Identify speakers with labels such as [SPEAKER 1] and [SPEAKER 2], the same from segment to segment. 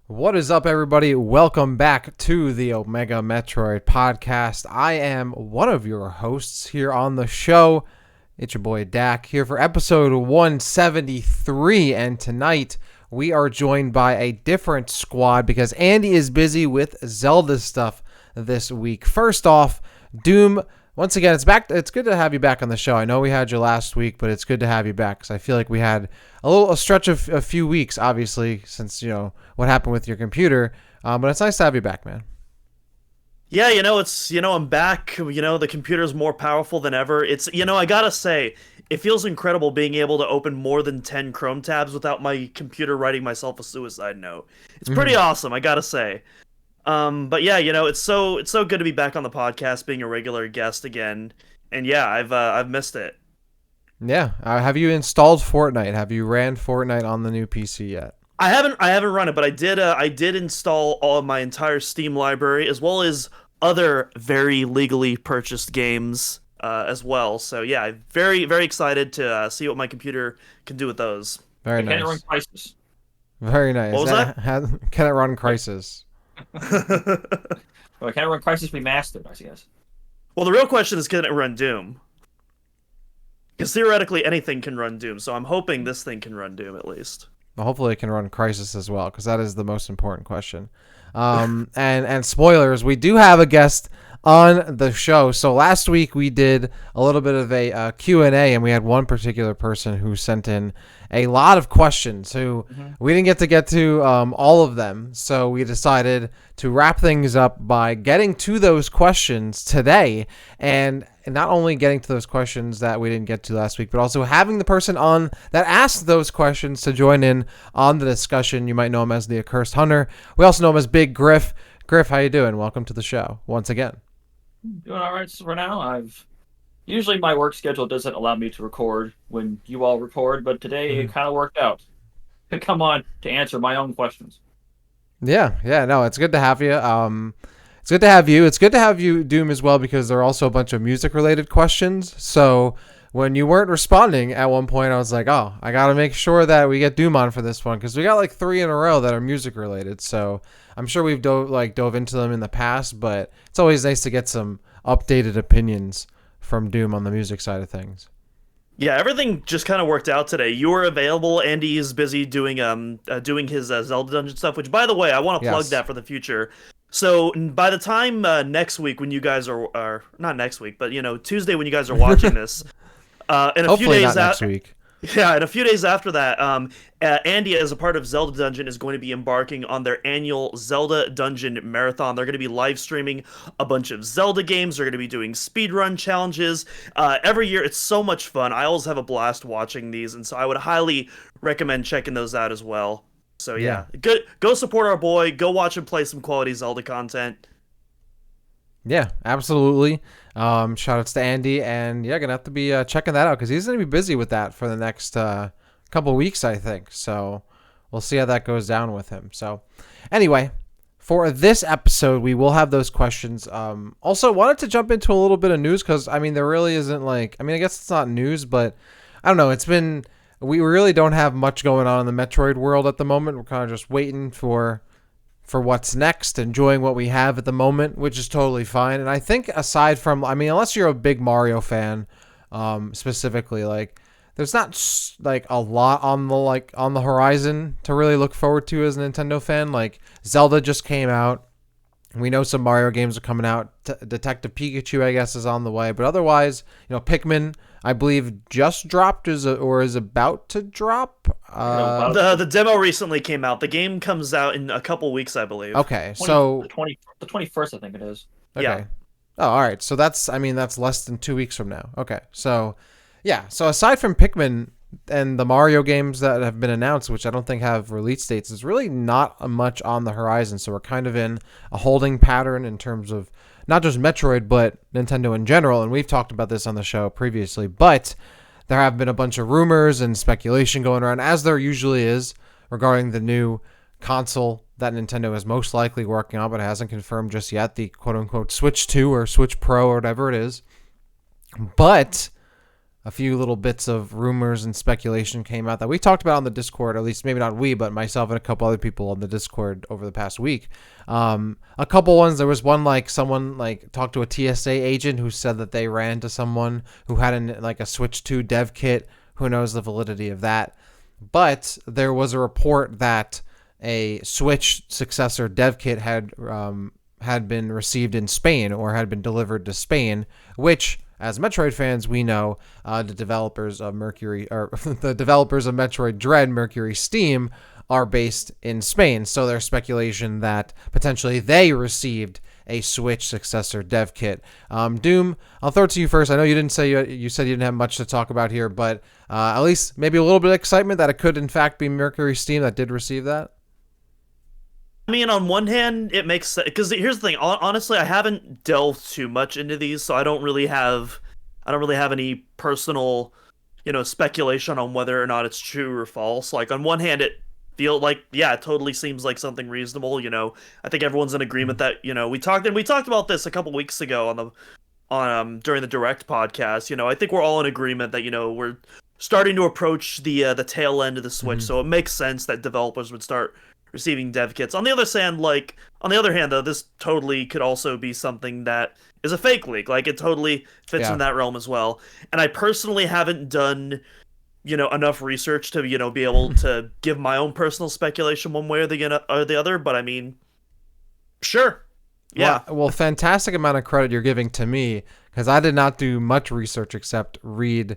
[SPEAKER 1] What is up, everybody? Welcome back to the Omega Metroid podcast. I am one of your hosts here on the show. It's your boy Dak here for episode 173, and tonight we are joined by a different squad because Andy is busy with Zelda stuff this week. First off, Doom. Once again, it's back. It's good to have you back on the show. I know we had you last week, but it's good to have you back because I feel like we had a stretch of a few weeks, obviously, since what happened with your computer. But it's nice to have you back, man.
[SPEAKER 2] Yeah, I'm back. The computer's more powerful than ever. I gotta say, it feels incredible being able to open more than 10 Chrome tabs without my computer writing myself a suicide note. It's pretty awesome, I gotta say. But yeah, it's so good to be back on the podcast, being a regular guest again. And yeah, I've missed it.
[SPEAKER 1] Yeah. Have you installed Fortnite? Have you ran Fortnite on the new PC yet?
[SPEAKER 2] I haven't run it, but I did install all of my entire Steam library as well as other very legally purchased games as well. So yeah, I'm very very excited to see what my computer can do with those.
[SPEAKER 1] Very nice.
[SPEAKER 3] Can it run Crisis?
[SPEAKER 1] Very nice.
[SPEAKER 2] What was that?
[SPEAKER 1] Can it run Crisis?
[SPEAKER 3] Well, can it run Crisis Remastered, I guess?
[SPEAKER 2] Well, the real question is, can it run Doom? Because theoretically anything can run Doom, so I'm hoping this thing can run Doom at least.
[SPEAKER 1] Well, hopefully it can run Crisis as well, because that is the most important question. And spoilers, we do have a guest on the show. So last week we did a little bit of a Q&A, and we had one particular person who sent in a lot of questions who we didn't get to all of them. So we decided to wrap things up by getting to those questions today, and not only getting to those questions that we didn't get to last week, but also having the person on that asked those questions to join in on the discussion. You might know him as TheAccursedHunter. We also know him as Big Griff. Griff, how you doing? Welcome to the show once again.
[SPEAKER 3] Doing all right for now. Usually my work schedule doesn't allow me to record when you all record, but today it kind of worked out to come on to answer my own questions.
[SPEAKER 1] Yeah, no, it's good to have you. It's good to have you. It's good to have you, Doom, as well, because there are also a bunch of music-related questions. So when you weren't responding at one point, I was like, oh, I got to make sure that we get Doom on for this one, because we got like 3 in a row that are music-related. So I'm sure we've dove into them in the past, but it's always nice to get some updated opinions from Doom on the music side of things.
[SPEAKER 2] Yeah, everything just kind of worked out today. You were available. Andy is busy doing his Zelda Dungeon stuff, which, by the way, I want to plug that for the future. So by the time next week, when you guys are not next week, but Tuesday when you guys are watching this, in a few days
[SPEAKER 1] next week.
[SPEAKER 2] Yeah, in a few days after that, Andy, as a part of Zelda Dungeon, is going to be embarking on their annual Zelda Dungeon Marathon. They're going to be live streaming a bunch of Zelda games. They're going to be doing speedrun challenges. Every year, it's so much fun. I always have a blast watching these, and so I would highly recommend checking those out as well. So yeah. Go support our boy. Go watch him play some quality Zelda content.
[SPEAKER 1] Yeah, absolutely. Shout outs to Andy, and yeah, gonna have to be checking that out because he's gonna be busy with that for the next couple weeks, I think. So we'll see how that goes down with him. So anyway, for this episode, we will have those questions. Also, wanted to jump into a little bit of news because there really isn't I guess it's not news, but I don't know. We really don't have much going on in the Metroid world at the moment. We're kind of just waiting for what's next, enjoying what we have at the moment, which is totally fine. And I think aside from, unless you're a big Mario fan, specifically, there's not a lot on the horizon to really look forward to as a Nintendo fan. Like Zelda just came out. We know some Mario games are coming out. Detective Pikachu, I guess, is on the way. But otherwise, Pikmin, I believe, just dropped or is about to drop.
[SPEAKER 2] The demo recently came out. The game comes out in a couple weeks, I believe.
[SPEAKER 1] Okay,
[SPEAKER 3] the 21st, I think it is.
[SPEAKER 1] Okay.
[SPEAKER 2] Yeah.
[SPEAKER 1] Oh, all right. So that's less than 2 weeks from now. Okay. So, yeah. So aside from Pikmin and the Mario games that have been announced, which I don't think have release dates, there's really not much on the horizon. So we're kind of in a holding pattern in terms of not just Metroid, but Nintendo in general. And we've talked about this on the show previously, but there have been a bunch of rumors and speculation going around, as there usually is, regarding the new console that Nintendo is most likely working on, but hasn't confirmed just yet, the quote-unquote Switch 2 or Switch Pro or whatever it is. But a few little bits of rumors and speculation came out that we talked about on the Discord, at least maybe not we, but myself and a couple other people on the Discord over the past week. A couple ones, there was one like someone like talked to a TSA agent who said that they ran into someone who had a Switch 2 dev kit. Who knows the validity of that? But there was a report that a Switch successor dev kit had been received in Spain or had been delivered to Spain, which, as Metroid fans, we know the developers of the developers of Metroid Dread, Mercury Steam, are based in Spain. So there's speculation that potentially they received a Switch successor dev kit. Doom, I'll throw it to you first. I know you didn't say you said you didn't have much to talk about here, but at least maybe a little bit of excitement that it could in fact be Mercury Steam that did receive that.
[SPEAKER 2] I mean, on one hand, it makes sense because here's the thing. Honestly, I haven't delved too much into these, so I don't really have any personal, speculation on whether or not it's true or false. Like on one hand, it feel like it totally seems like something reasonable. I think everyone's in agreement that we talked about this a couple weeks ago on during the Direct podcast. I think we're all in agreement that we're starting to approach the tail end of the Switch, so it makes sense that developers would start receiving dev kits. On the other hand, though, this totally could also be something that is a fake leak. Like it totally fits in that realm as well. And I personally haven't done, enough research to, be able to give my own personal speculation one way or the other. But I mean, sure. Yeah.
[SPEAKER 1] Well, fantastic amount of credit you're giving to me because I did not do much research except read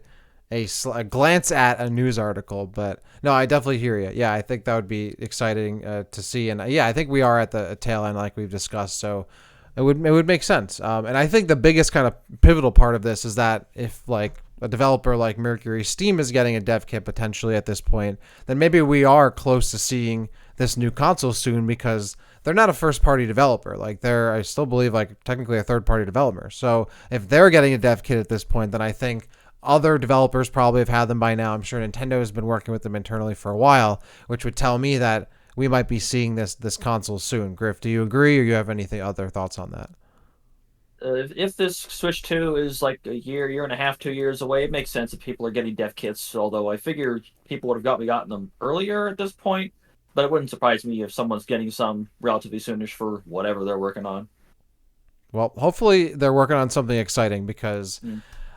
[SPEAKER 1] a glance at a news article, but no, I definitely hear you. Yeah, I think that would be exciting to see, and I think we are at the tail end like we've discussed, so it would make sense. And I think the biggest kind of pivotal part of this is that if like a developer like Mercury Steam is getting a dev kit potentially at this point, then maybe we are close to seeing this new console soon because they're not a first-party developer. Like they're, I still believe, like technically a third-party developer. So if they're getting a dev kit at this point, then I think other developers probably have had them by now. I'm sure Nintendo has been working with them internally for a while, which would tell me that we might be seeing this console soon. Griff, do you agree, or you have anything other thoughts on that?
[SPEAKER 3] If this Switch 2 is like a year and a half, 2 years away, it makes sense if people are getting dev kits. Although I figure people would have gotten them earlier at this point, but it wouldn't surprise me if someone's getting some relatively soonish for whatever they're working on.
[SPEAKER 1] Well, hopefully they're working on something exciting because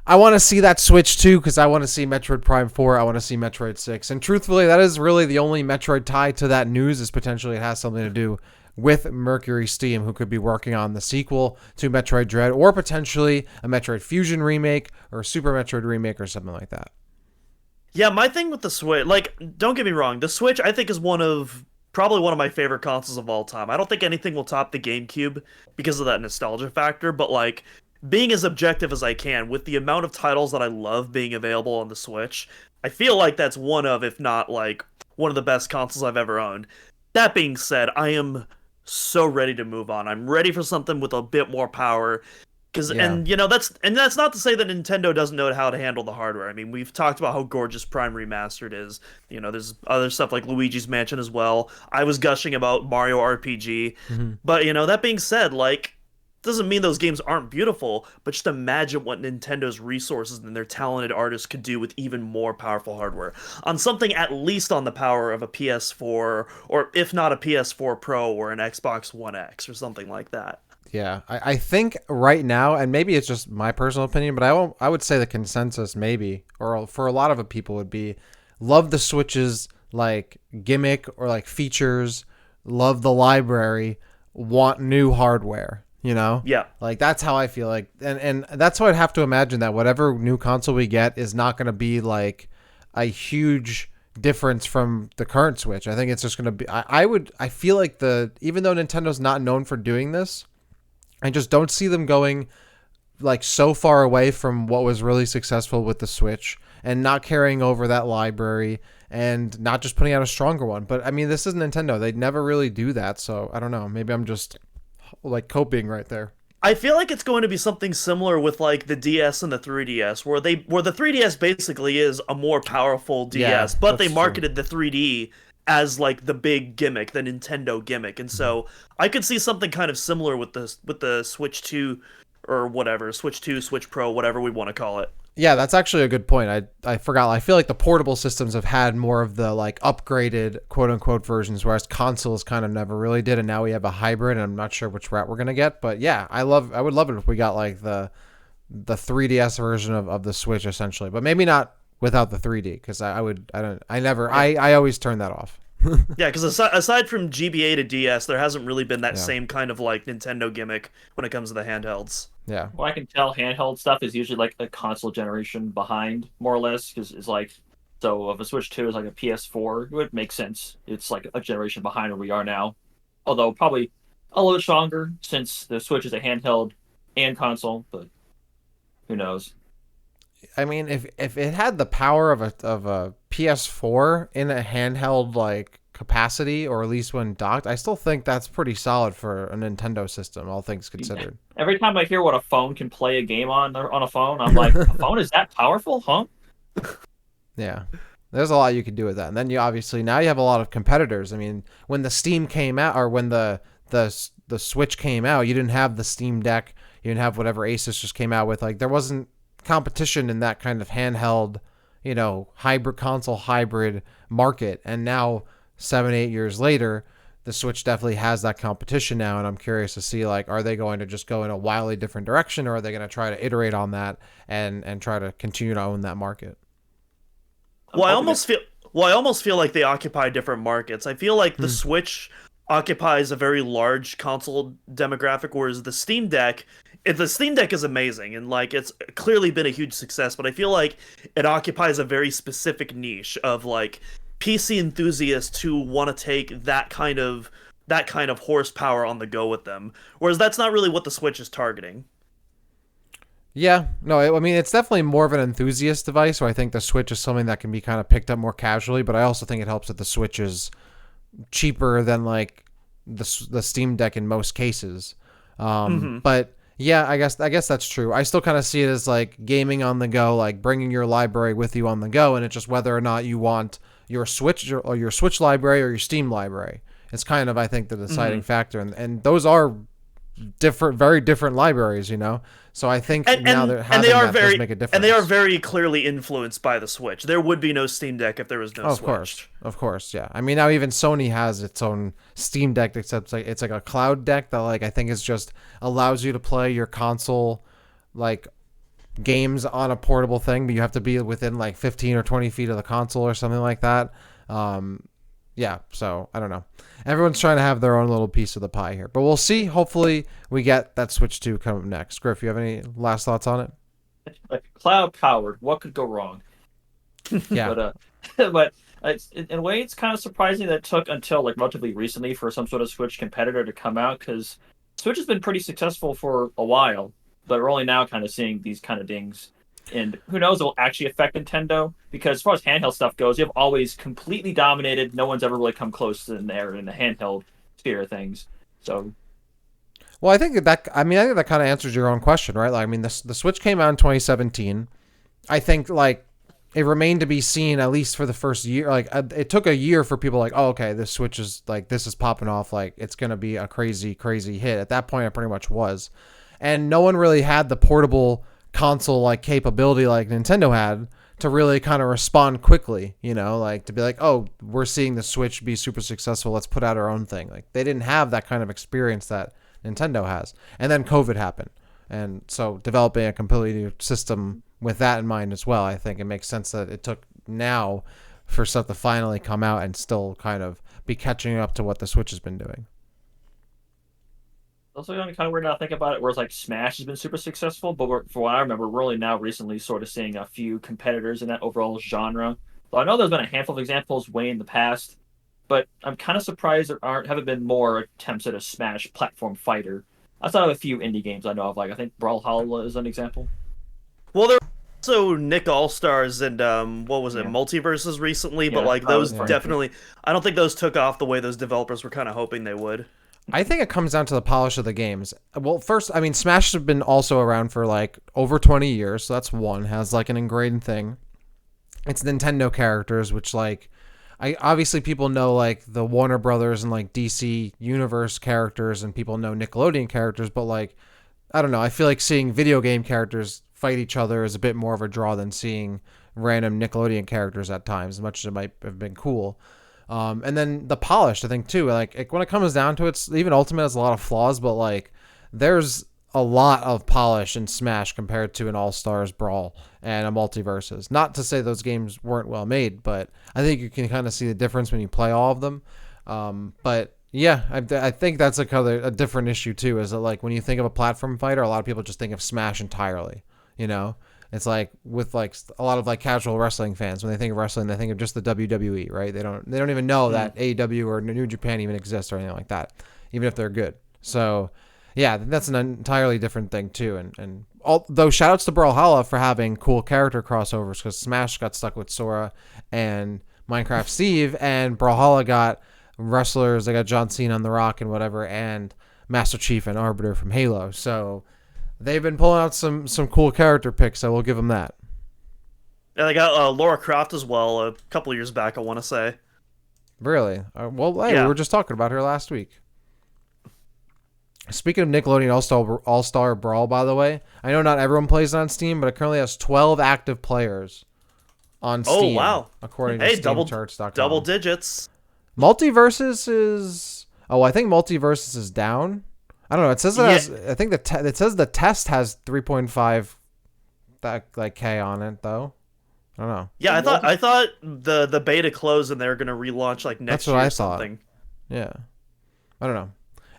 [SPEAKER 1] I want to see that Switch 2 because I want to see Metroid Prime 4. I want to see Metroid 6. And truthfully, that is really the only Metroid tied to that news is potentially it has something to do with Mercury Steam, who could be working on the sequel to Metroid Dread or potentially a Metroid Fusion remake or a Super Metroid remake or something like that.
[SPEAKER 2] Yeah, my thing with the Switch, like, don't get me wrong, the Switch I think is probably one of my favorite consoles of all time. I don't think anything will top the GameCube because of that nostalgia factor, but like being as objective as I can with the amount of titles that I love being available on the Switch, I feel like that's one of, if not like one of the best consoles I've ever owned. That being said, I am so ready to move on. I'm ready for something with a bit more power. And that's not to say that Nintendo doesn't know how to handle the hardware. I mean, we've talked about how gorgeous Prime Remastered is. There's other stuff like Luigi's Mansion as well. I was gushing about Mario RPG. But, that being said, like, doesn't mean those games aren't beautiful, but just imagine what Nintendo's resources and their talented artists could do with even more powerful hardware. On something at least on the power of a PS4, or if not a PS4 Pro or an Xbox One X or something like that.
[SPEAKER 1] Yeah, I think right now, and maybe it's just my personal opinion, but I would say the consensus maybe, or for a lot of people would be, love the Switch's like gimmick or like features, love the library, want new hardware.
[SPEAKER 2] Yeah,
[SPEAKER 1] like that's how I feel like, and that's how I'd have to imagine that whatever new console we get is not going to be like a huge difference from the current Switch. I think it's just going to be, I feel like even though Nintendo's not known for doing this, I just don't see them going like so far away from what was really successful with the Switch and not carrying over that library and not just putting out a stronger one. But I mean, this is Nintendo. They'd never really do that. So I don't know. Maybe I'm just like coping right there.
[SPEAKER 2] I feel like it's going to be something similar with like the DS and the 3DS, where the 3DS basically is a more powerful DS, but they marketed the 3D as like the big gimmick, the Nintendo gimmick, and so I could see something kind of similar with the Switch 2 or whatever, Switch 2, Switch Pro, whatever we want to call it.
[SPEAKER 1] Yeah, that's actually a good point. I forgot. I feel like the portable systems have had more of the like upgraded quote unquote versions, whereas consoles kind of never really did. And now we have a hybrid, and I'm not sure which route we're gonna get. But yeah, I would love it if we got like the 3DS version of the Switch essentially, but maybe not without the 3D because I always turn that off.
[SPEAKER 2] Yeah, because aside from GBA to DS, there hasn't really been that
[SPEAKER 1] Yeah.
[SPEAKER 2] same kind of like Nintendo gimmick when it comes to the handhelds.
[SPEAKER 1] Yeah.
[SPEAKER 3] Well, I can tell handheld stuff is usually like a console generation behind, more or less, because it's like, so if a Switch 2 is like a PS4, it would make sense. It's like a generation behind where we are now. Although probably a little stronger since the Switch is a handheld and console, but who knows?
[SPEAKER 1] I mean, if it had the power of a PS4 in a handheld like capacity, or at least when docked, I still think that's pretty solid for a Nintendo system, all things considered.
[SPEAKER 3] Every time I hear what a phone can play a game on a phone, I'm like, a phone is that powerful, huh?
[SPEAKER 1] Yeah. There's a lot you could do with that. And then you obviously now you have a lot of competitors. I mean, when the Steam came out, or when the Switch came out, you didn't have the Steam Deck, you didn't have whatever Asus just came out with. Like there wasn't competition in that kind of handheld, hybrid console hybrid market. And now 7-8 years later, the Switch definitely has that competition now, and I'm curious to see like, are they going to just go in a wildly different direction, or are they going to try to iterate on that and try to continue to own that market?
[SPEAKER 2] Well, I almost feel like they occupy different markets. I feel like the Switch occupies a very large console demographic, whereas the Steam Deck is amazing and like it's clearly been a huge success, but I feel like it occupies a very specific niche of like PC enthusiasts who want to take that kind of horsepower on the go with them. Whereas that's not really what the Switch is targeting.
[SPEAKER 1] Yeah, no, I mean, it's definitely more of an enthusiast device, so I think the Switch is something that can be kind of picked up more casually, but I also think it helps that the Switch is cheaper than like the Steam Deck in most cases. But yeah, I guess that's true. I still kind of see it as like gaming on the go, like bringing your library with you on the go, and it's just whether or not you want your Switch or your Switch library or your Steam library. It's kind of, I think, the deciding factor, and those are different, very different libraries, So I think now that having that does make a difference.
[SPEAKER 2] And they are very clearly influenced by the Switch. There would be no Steam Deck if there was no Switch.
[SPEAKER 1] Of course, yeah. I mean, now even Sony has its own Steam Deck, except it's like a cloud deck that like I think is just allows you to play your console like games on a portable thing, but you have to be within like 15 or 20 feet of the console or something like that. Yeah, so I don't know. Everyone's trying to have their own little piece of the pie here, but we'll see. Hopefully, we get that Switch 2 come up next. Griff, you have any last thoughts on it?
[SPEAKER 3] Like cloud powered, what could go wrong?
[SPEAKER 1] Yeah,
[SPEAKER 3] But in a way, it's kind of surprising that it took until like relatively recently for some sort of Switch competitor to come out, because Switch has been pretty successful for a while, but we're only now kind of seeing these kind of dings. And who knows, it will actually affect Nintendo, because as far as handheld stuff goes, you've always completely dominated. No one's ever really come close in there in the handheld sphere of things. So,
[SPEAKER 1] well, I think that kind of answers your own question, right? Like, I mean, the Switch came out in 2017. I think like it remained to be seen, at least for the first year. Like it took a year for people like, oh, okay, this Switch is like, this is popping off. Like it's going to be a crazy, crazy hit. At that point, it pretty much was. And no one really had the portable console like capability like Nintendo had to really kind of respond quickly, like to be like, oh, we're seeing the Switch be super successful, let's put out our own thing. Like they didn't have that kind of experience that Nintendo has. And then COVID happened. And so developing a completely new system with that in mind as well, I think it makes sense that it took now for stuff to finally come out and still kind of be catching up to what the Switch has been doing.
[SPEAKER 3] also kind of weird now to think about it, where it's like Smash has been super successful, but for what I remember, we're really now recently sort of seeing a few competitors in that overall genre. So I know there's been a handful of examples way in the past, but I'm kind of surprised there haven't been more attempts at a Smash platform fighter. Outside of a few indie games I know of, like I think Brawlhalla is an example.
[SPEAKER 2] Well, there were also Nick All Stars and what was it, Multiverses recently, but like those definitely, I don't think those took off the way those developers were kind of hoping they would.
[SPEAKER 1] I think it comes down to the polish of the games. Well, first, I mean, Smash has been also around for like over 20 years, so that's one, has like an ingrained thing. It's Nintendo characters, which like, obviously people know like the Warner Brothers and like DC Universe characters, and people know Nickelodeon characters, but like, I don't know, I feel like seeing video game characters fight each other is a bit more of a draw than seeing random Nickelodeon characters at times, as much as it might have been cool. And then the polish, I think too. Like when it comes down to it, even Ultimate has a lot of flaws, but like there's a lot of polish in Smash compared to an All Stars Brawl and a Multiverses. Not to say those games weren't well made, but I think you can kind of see the difference when you play all of them. But yeah, I think that's a different issue too. Is that like when you think of a platform fighter, a lot of people just think of Smash entirely. You know, it's like with like a lot of like casual wrestling fans, when they think of wrestling, they think of just the WWE, right? They don't even know that AEW or New Japan even exists or anything like that, even if they're good. So yeah, that's an entirely different thing too. And although shout outs to Brawlhalla for having cool character crossovers, because Smash got stuck with Sora and Minecraft Steve, and Brawlhalla got wrestlers. They got John Cena on The Rock and whatever, and Master Chief and Arbiter from Halo. So they've been pulling out some cool character picks, so we'll give them that.
[SPEAKER 2] Yeah, they got Laura Croft as well a couple of years back, I want to say.
[SPEAKER 1] Really? Well, hey,
[SPEAKER 2] Yeah.
[SPEAKER 1] we were just talking about her last week. Speaking of Nickelodeon All-Star Brawl, by the way, I know not everyone plays it on Steam, but it currently has 12 active players on Steam.
[SPEAKER 2] Oh, wow.
[SPEAKER 1] According to SteamCharts.com.
[SPEAKER 2] Double digits.
[SPEAKER 1] Multiverses is... Oh, I think Multiverses is down. I don't know. It says it has... I think it says the test has 3.5 K on it, though. I don't know.
[SPEAKER 2] Yeah, I thought the beta closed and they were going to relaunch like next year or something.
[SPEAKER 1] Yeah. I don't know.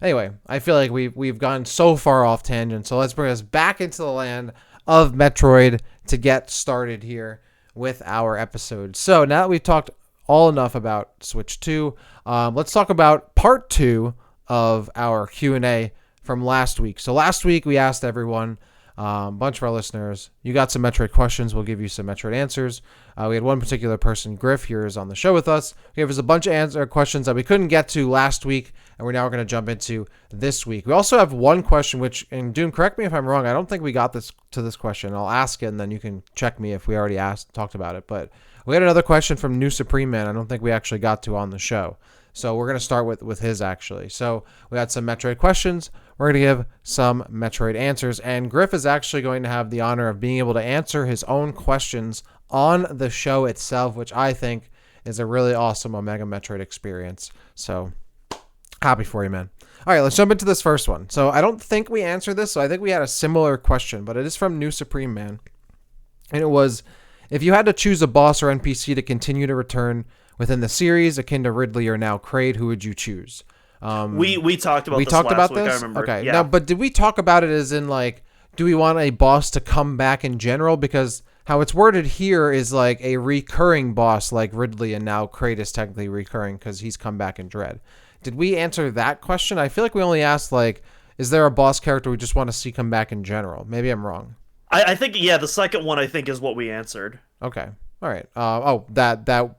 [SPEAKER 1] Anyway, I feel like we've gone so far off tangent, so let's bring us back into the land of Metroid to get started here with our episode. So now that we've talked all enough about Switch 2, let's talk about part 2 of our Q&A from last week. So last week we asked everyone, a bunch of our listeners, you got some Metroid questions, we'll give you some Metroid answers. We had one particular person, Griff, here is on the show with us. He gave us a bunch of questions that we couldn't get to last week, and we're now going to jump into this week. We also have one question, which, and Doom, correct me if I'm wrong, I don't think we got to this question. I'll ask it, and then you can check me if we already talked about it. But we had another question from New Supreme Man I don't think we actually got to on the show. So we're going to start with his, actually. So we had some Metroid questions. We're going to give some Metroid answers. And Griff is actually going to have the honor of being able to answer his own questions on the show itself, which I think is a really awesome Omega Metroid experience. So happy for you, man. All right, let's jump into this first one. So I don't think we answered this, so I think we had a similar question, but it is from New Supreme Man. And it was, if you had to choose a boss or NPC to continue to return within the series, akin to Ridley or now Kraid, who would you choose?
[SPEAKER 2] We talked about this last week, I remember.
[SPEAKER 1] Okay.
[SPEAKER 2] Yeah.
[SPEAKER 1] Now, but did we talk about it as in like, do we want a boss to come back in general? Because how it's worded here is like a recurring boss like Ridley, and now Kraid is technically recurring because he's come back in Dread. Did we answer that question? I feel like we only asked like, is there a boss character we just want to see come back in general? Maybe I'm wrong.
[SPEAKER 2] I think, yeah, the second one I think is what we answered.
[SPEAKER 1] Okay. All right. That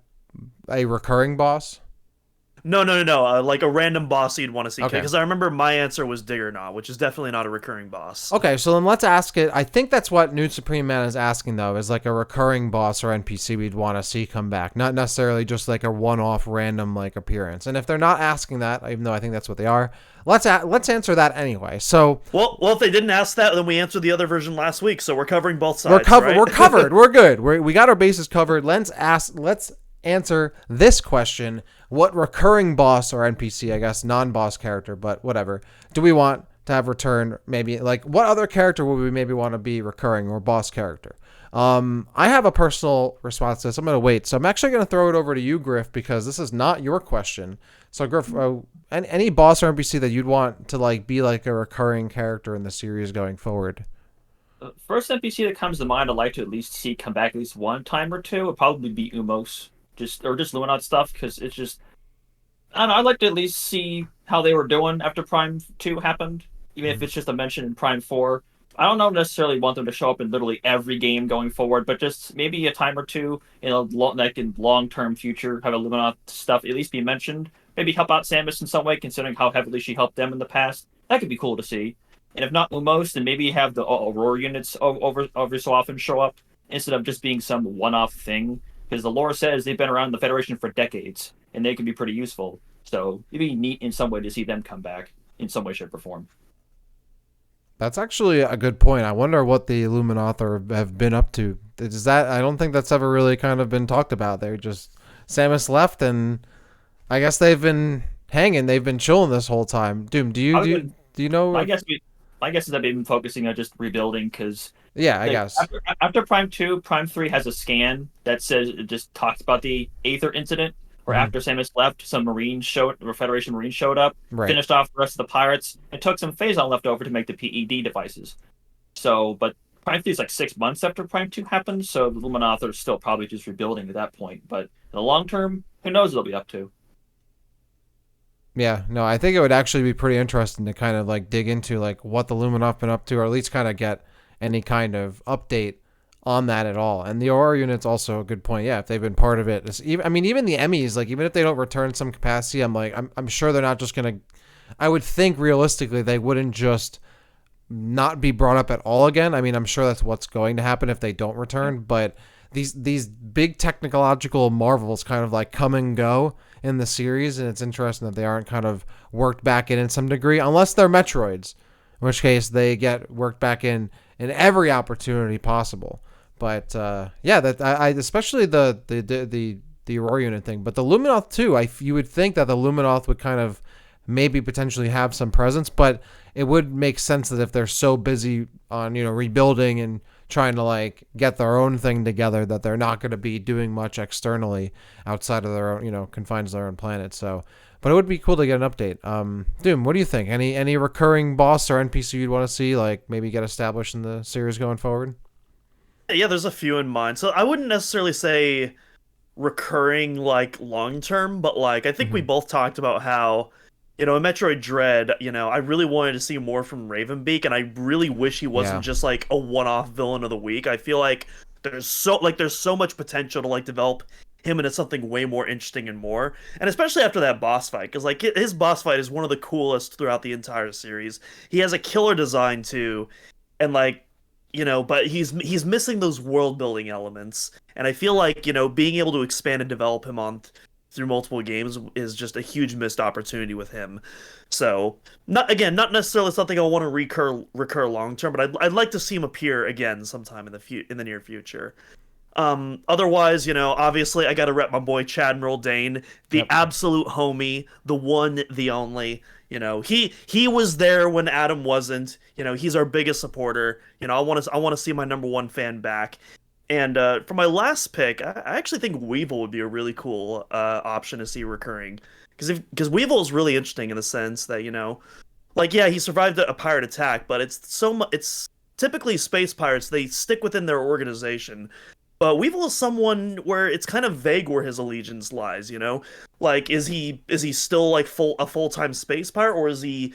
[SPEAKER 1] a recurring boss?
[SPEAKER 2] No. Like a random boss you'd want to see.
[SPEAKER 1] Okay.
[SPEAKER 2] Because I remember my answer was Diggernaut, which is definitely not a recurring boss.
[SPEAKER 1] Okay, so then let's ask it. I think that's what Nude Supreme Man is asking, though, is like a recurring boss or NPC we'd want to see come back. Not necessarily just like a one-off random like appearance. And if they're not asking that, even though I think that's what they are, let's answer that anyway. So
[SPEAKER 2] Well, if they didn't ask that, then we answered the other version last week, so we're covering both sides. Right?
[SPEAKER 1] We're covered. We're good. We got our bases covered. Let's answer this question. What recurring boss or NPC, I guess non-boss character, but whatever, do we want to have return? Maybe like what other character would we maybe want to be recurring or boss character? I have a personal response to this. I'm going to wait. So I'm actually going to throw it over to you, Griff, because this is not your question. So Griff, any boss or NPC that you'd want to like be like a recurring character in the series going forward?
[SPEAKER 3] First NPC that comes to mind I'd like to at least see come back at least one time or two would probably be Umos. Just Luminant stuff, because it's just, I don't know, I'd like to at least see how they were doing after Prime 2 happened, even if it's just a mention in Prime 4. I don't necessarily want them to show up in literally every game going forward, but just maybe a time or two in long-term future, have a Luminant stuff at least be mentioned. Maybe help out Samus in some way, considering how heavily she helped them in the past. That could be cool to see. And if not Umos, then maybe have the Aurora units over so often show up, instead of just being some one-off thing. Because the lore says they've been around the Federation for decades, and they can be pretty useful. So it'd be neat in some way to see them come back in some way, shape, or form.
[SPEAKER 1] That's actually a good point. I wonder what the Illuminati have been up to. Is that I don't think that's ever really kind of been talked about. They're just Samus left, and I guess they've been hanging. They've been chilling this whole time. Doom, do you
[SPEAKER 3] I've
[SPEAKER 1] do you,
[SPEAKER 3] been,
[SPEAKER 1] do you know?
[SPEAKER 3] my
[SPEAKER 1] If,
[SPEAKER 3] guess, my guess is that they've been focusing on just rebuilding because
[SPEAKER 1] yeah, I
[SPEAKER 3] like
[SPEAKER 1] guess.
[SPEAKER 3] after Prime 2, Prime 3 has a scan that says it just talks about the Aether incident, where
[SPEAKER 1] Hmm.
[SPEAKER 3] after Samus left, some Marines showed or Federation Marines showed up,
[SPEAKER 1] Right.
[SPEAKER 3] finished off the rest of the pirates, and took some phazon left over to make the PED devices. So, but Prime 3 is like 6 months after Prime 2 happened, so the Illuminati are still probably just rebuilding at that point. But in the long term, who knows what they'll be up to?
[SPEAKER 1] Yeah, no, I think it would actually be pretty interesting to kind of like dig into like what the Luminov been up to, or at least kind of get any kind of update on that at all. And the Aurora unit's also a good point. Yeah, if they've been part of it, even I mean, even the Emmys, like even if they don't return some capacity, I'm sure they're not just gonna. I would think realistically they wouldn't just not be brought up at all again. I mean, I'm sure that's what's going to happen if they don't return, but these big technological marvels kind of like come and go in the series, and it's interesting that they aren't kind of worked back in some degree, unless they're Metroids, in which case they get worked back in every opportunity possible. But yeah, that I especially the Aurora unit thing, but the Luminoth too. You would think that the Luminoth would kind of maybe potentially have some presence, but it would make sense that if they're so busy on rebuilding and trying to like get their own thing together, that they're not going to be doing much externally outside of their own confines of their own planet. So, but it would be cool to get an update. Doom, what do you think? Any recurring boss or NPC you'd want to see like maybe get established in the series going forward?
[SPEAKER 2] Yeah, there's a few in mind. So I wouldn't necessarily say recurring like long term, but like I think we
[SPEAKER 1] Mm-hmm.
[SPEAKER 2] both talked about how, in Metroid Dread, I really wanted to see more from Ravenbeak, and I really wish he wasn't
[SPEAKER 1] Yeah.
[SPEAKER 2] just like a one-off villain of the week. I feel like there's so much potential to like develop him into something way more interesting and more. And especially after that boss fight, because like his boss fight is one of the coolest throughout the entire series. He has a killer design too, and like but he's missing those world building elements, and I feel like being able to expand and develop him on through multiple games is just a huge missed opportunity with him. So not necessarily something I want to recur long term, but I'd like to see him appear again sometime in the near future. Otherwise, obviously I gotta rep my boy Chad Dane, the
[SPEAKER 1] Yep.
[SPEAKER 2] absolute homie, the one, the only. He was there when Adam wasn't. He's our biggest supporter. I want to see my number one fan back. And for my last pick, I actually think Weevil would be a really cool option to see recurring, because Weevil is really interesting in the sense that like yeah, he survived a pirate attack, but it's typically space pirates. They stick within their organization, but Weevil is someone where it's kind of vague where his allegiance lies, Like is he still like a full-time space pirate, or is he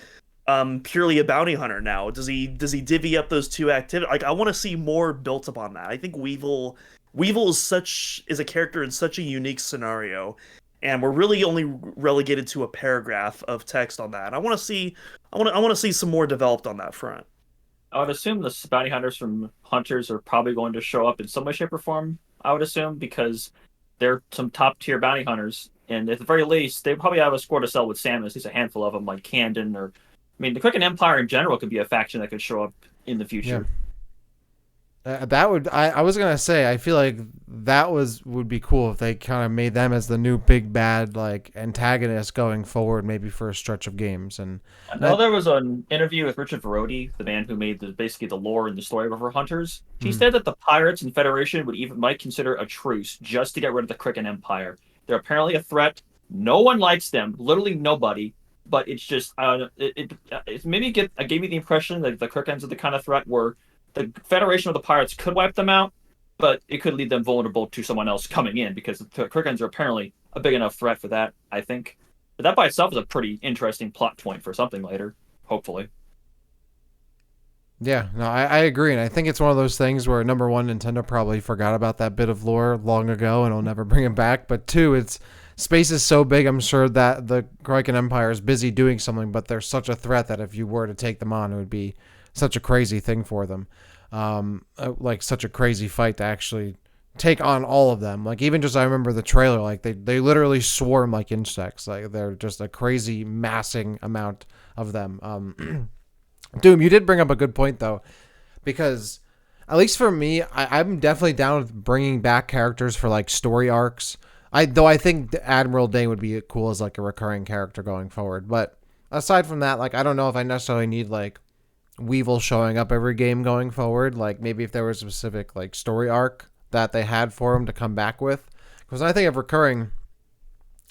[SPEAKER 2] purely a bounty hunter now? Does he divvy up those two activities? Like I want to see more built upon that. I think Weevil is a character in such a unique scenario, and we're really only relegated to a paragraph of text on that. I want to see some more developed on that front.
[SPEAKER 3] I would assume the bounty hunters from Hunters are probably going to show up in some way, shape, or form. I would assume because they're some top tier bounty hunters, and at the very least, they probably have a score to sell with Samus. At least a handful of them, like Camden, or I mean, the Cricket Empire in general could be a faction that could show up in the
[SPEAKER 1] Yeah.
[SPEAKER 3] future.
[SPEAKER 1] That would I was gonna say I feel like that would be cool if they kind of made them as the new big bad like antagonist going forward, maybe for a stretch of games. And
[SPEAKER 3] I know
[SPEAKER 1] that
[SPEAKER 3] there was an interview with Richard Verodi, the man who made basically the lore and the story of Hunters. He
[SPEAKER 1] hmm,
[SPEAKER 3] said that the pirates and Federation might consider a truce just to get rid of the Cricket Empire. They're apparently a threat. No one likes them, literally nobody. But it's just it maybe gave me the impression that the Crickens are the kind of threat where the Federation of the pirates could wipe them out, but it could leave them vulnerable to someone else coming in because the Crickens are apparently a big enough threat for that. I think. But that by itself is a pretty interesting plot point for something later, hopefully.
[SPEAKER 1] yeah, no, I agree, and I think it's one of those things where number one, Nintendo probably forgot about that bit of lore long ago and will never bring it back. But two, it's space is so big, I'm sure that the Kraken Empire is busy doing something, but they're such a threat that if you were to take them on, it would be such a crazy thing for them. Like such a crazy fight to actually take on all of them. Like even just I remember the trailer, like they literally swarm like insects. Like they're just a crazy massing amount of them. Doom, you did bring up a good point though, because at least for me, I'm definitely down with bringing back characters for like story arcs. I think Admiral Dane would be cool as like a recurring character going forward. But aside from that, like I don't know if I necessarily need like Weevil showing up every game going forward. Like maybe if there was a specific like story arc that they had for him to come back with. Because when I think of recurring,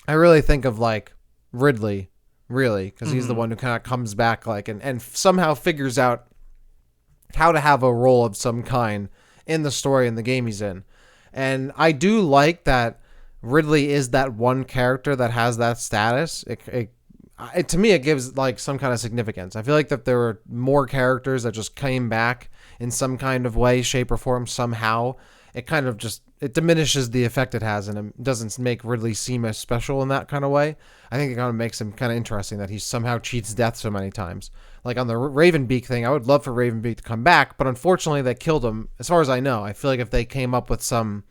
[SPEAKER 1] I really think of like Ridley, really, because he's the one who kind of comes back like and somehow figures out how to have a role of some kind in the story in the game he's in. And I do like that Ridley is that one character that has that status. To me, it gives like some kind of significance. I feel like that there were more characters that just came back in some kind of way, shape, or form somehow. It kind of just it diminishes the effect it has, and it doesn't make Ridley seem as special in that kind of way. I think it kind of makes him kind of interesting that he somehow cheats death so many times. Like on the Ravenbeak thing, I would love for Ravenbeak to come back, but unfortunately they killed him. As far as I know, I feel like if they came up with some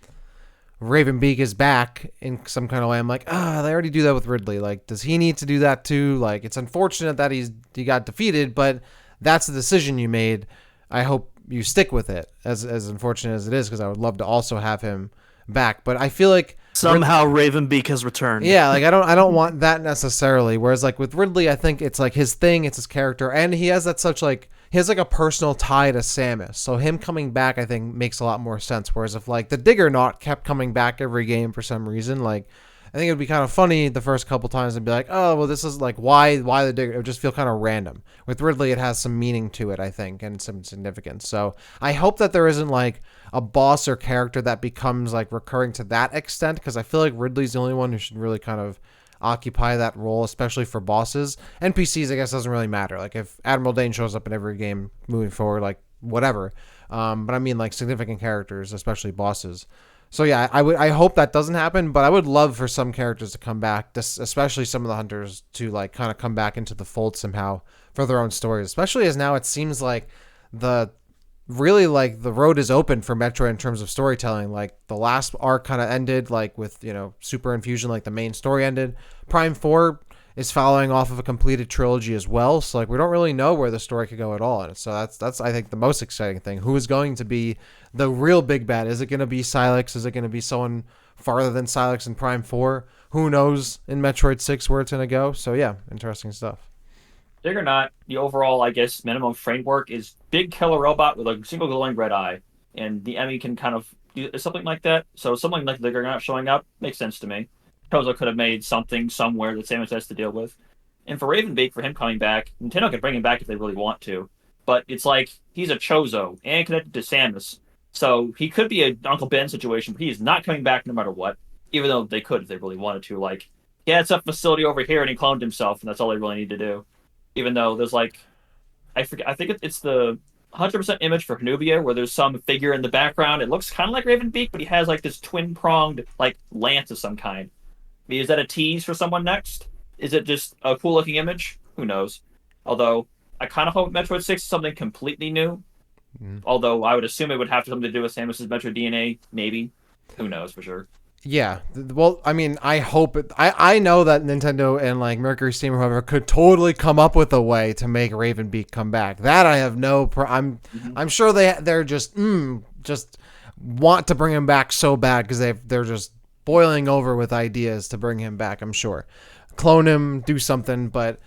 [SPEAKER 1] Ravenbeak is back in some kind of way, I'm like, they already do that with Ridley. Like, does he need to do that too? Like, it's unfortunate that he got defeated, but that's the decision you made. I hope you stick with it, as unfortunate as it is, because I would love to also have him back. But I feel like
[SPEAKER 2] somehow Ravenbeak has returned.
[SPEAKER 1] Yeah, like I don't want that necessarily. Whereas like with Ridley, I think it's like his thing, it's his character, and he has that such like he has like a personal tie to Samus. So him coming back, I think, makes a lot more sense. Whereas if like the Diggernaut kept coming back every game for some reason, like I think it would be kind of funny the first couple times and be like, oh well, this is like why the Digger. It would just feel kind of random. With Ridley, it has some meaning to it, I think, and some significance. So I hope that there isn't like a boss or character that becomes like recurring to that extent, because I feel like Ridley's the only one who should really kind of occupy that role, especially for bosses. NPCs, I guess, doesn't really matter. Like if Admiral Dane shows up in every game moving forward, like whatever. But I mean like significant characters, especially bosses. So yeah, I hope that doesn't happen, but I would love for some characters to come back, especially some of the hunters to like kind of come back into the fold somehow for their own stories. Especially as now it seems like the road is open for Metroid in terms of storytelling. Like the last arc kind of ended like with, Super Infusion, like the main story ended. Prime 4 is following off of a completed trilogy as well. So like we don't really know where the story could go at all. And so that's I think the most exciting thing. Who is going to be the real big bad? Is it going to be Silex? Is it going to be someone farther than Silex in Prime 4? Who knows in Metroid 6 where it's going to go? So yeah, interesting stuff.
[SPEAKER 3] Dig or not, the overall, I guess, minimum framework is big killer robot with a single glowing red eye. And the Emmy can kind of do something like that. So something like the Digger not showing up makes sense to me. Kozo could have made something somewhere that Samus has to deal with. And for Ravenbeak, for him coming back, Nintendo could bring him back if they really want to. But it's like, he's a Chozo and connected to Samus. So he could be an Uncle Ben situation, but he is not coming back no matter what. Even though they could if they really wanted to. Like, he had some facility over here and he cloned himself, and that's all they really need to do. Even though there's like, I think it's the 100% image for Hanubia, where there's some figure in the background. It looks kind of like Ravenbeak, but he has like this twin-pronged like lance of some kind. I mean, is that a tease for someone next? Is it just a cool-looking image? Who knows? Although, I kind of hope Metroid 6 is something completely new. Although, I would assume it would have something to do with Samus's Metroid DNA, maybe. Who knows for sure.
[SPEAKER 1] Yeah, well, I mean, I hope it. I know that Nintendo and like Mercury Steam or whoever could totally come up with a way to make Ravenbeak come back. That I have no. I'm sure they're just want to bring him back so bad because they're just boiling over with ideas to bring him back. I'm sure, clone him, do something. But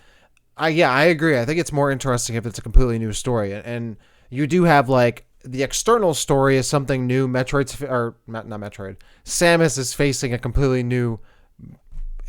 [SPEAKER 1] I agree. I think it's more interesting if it's a completely new story, and you do have like. The external story is something new. Not Metroid. Samus is facing a completely new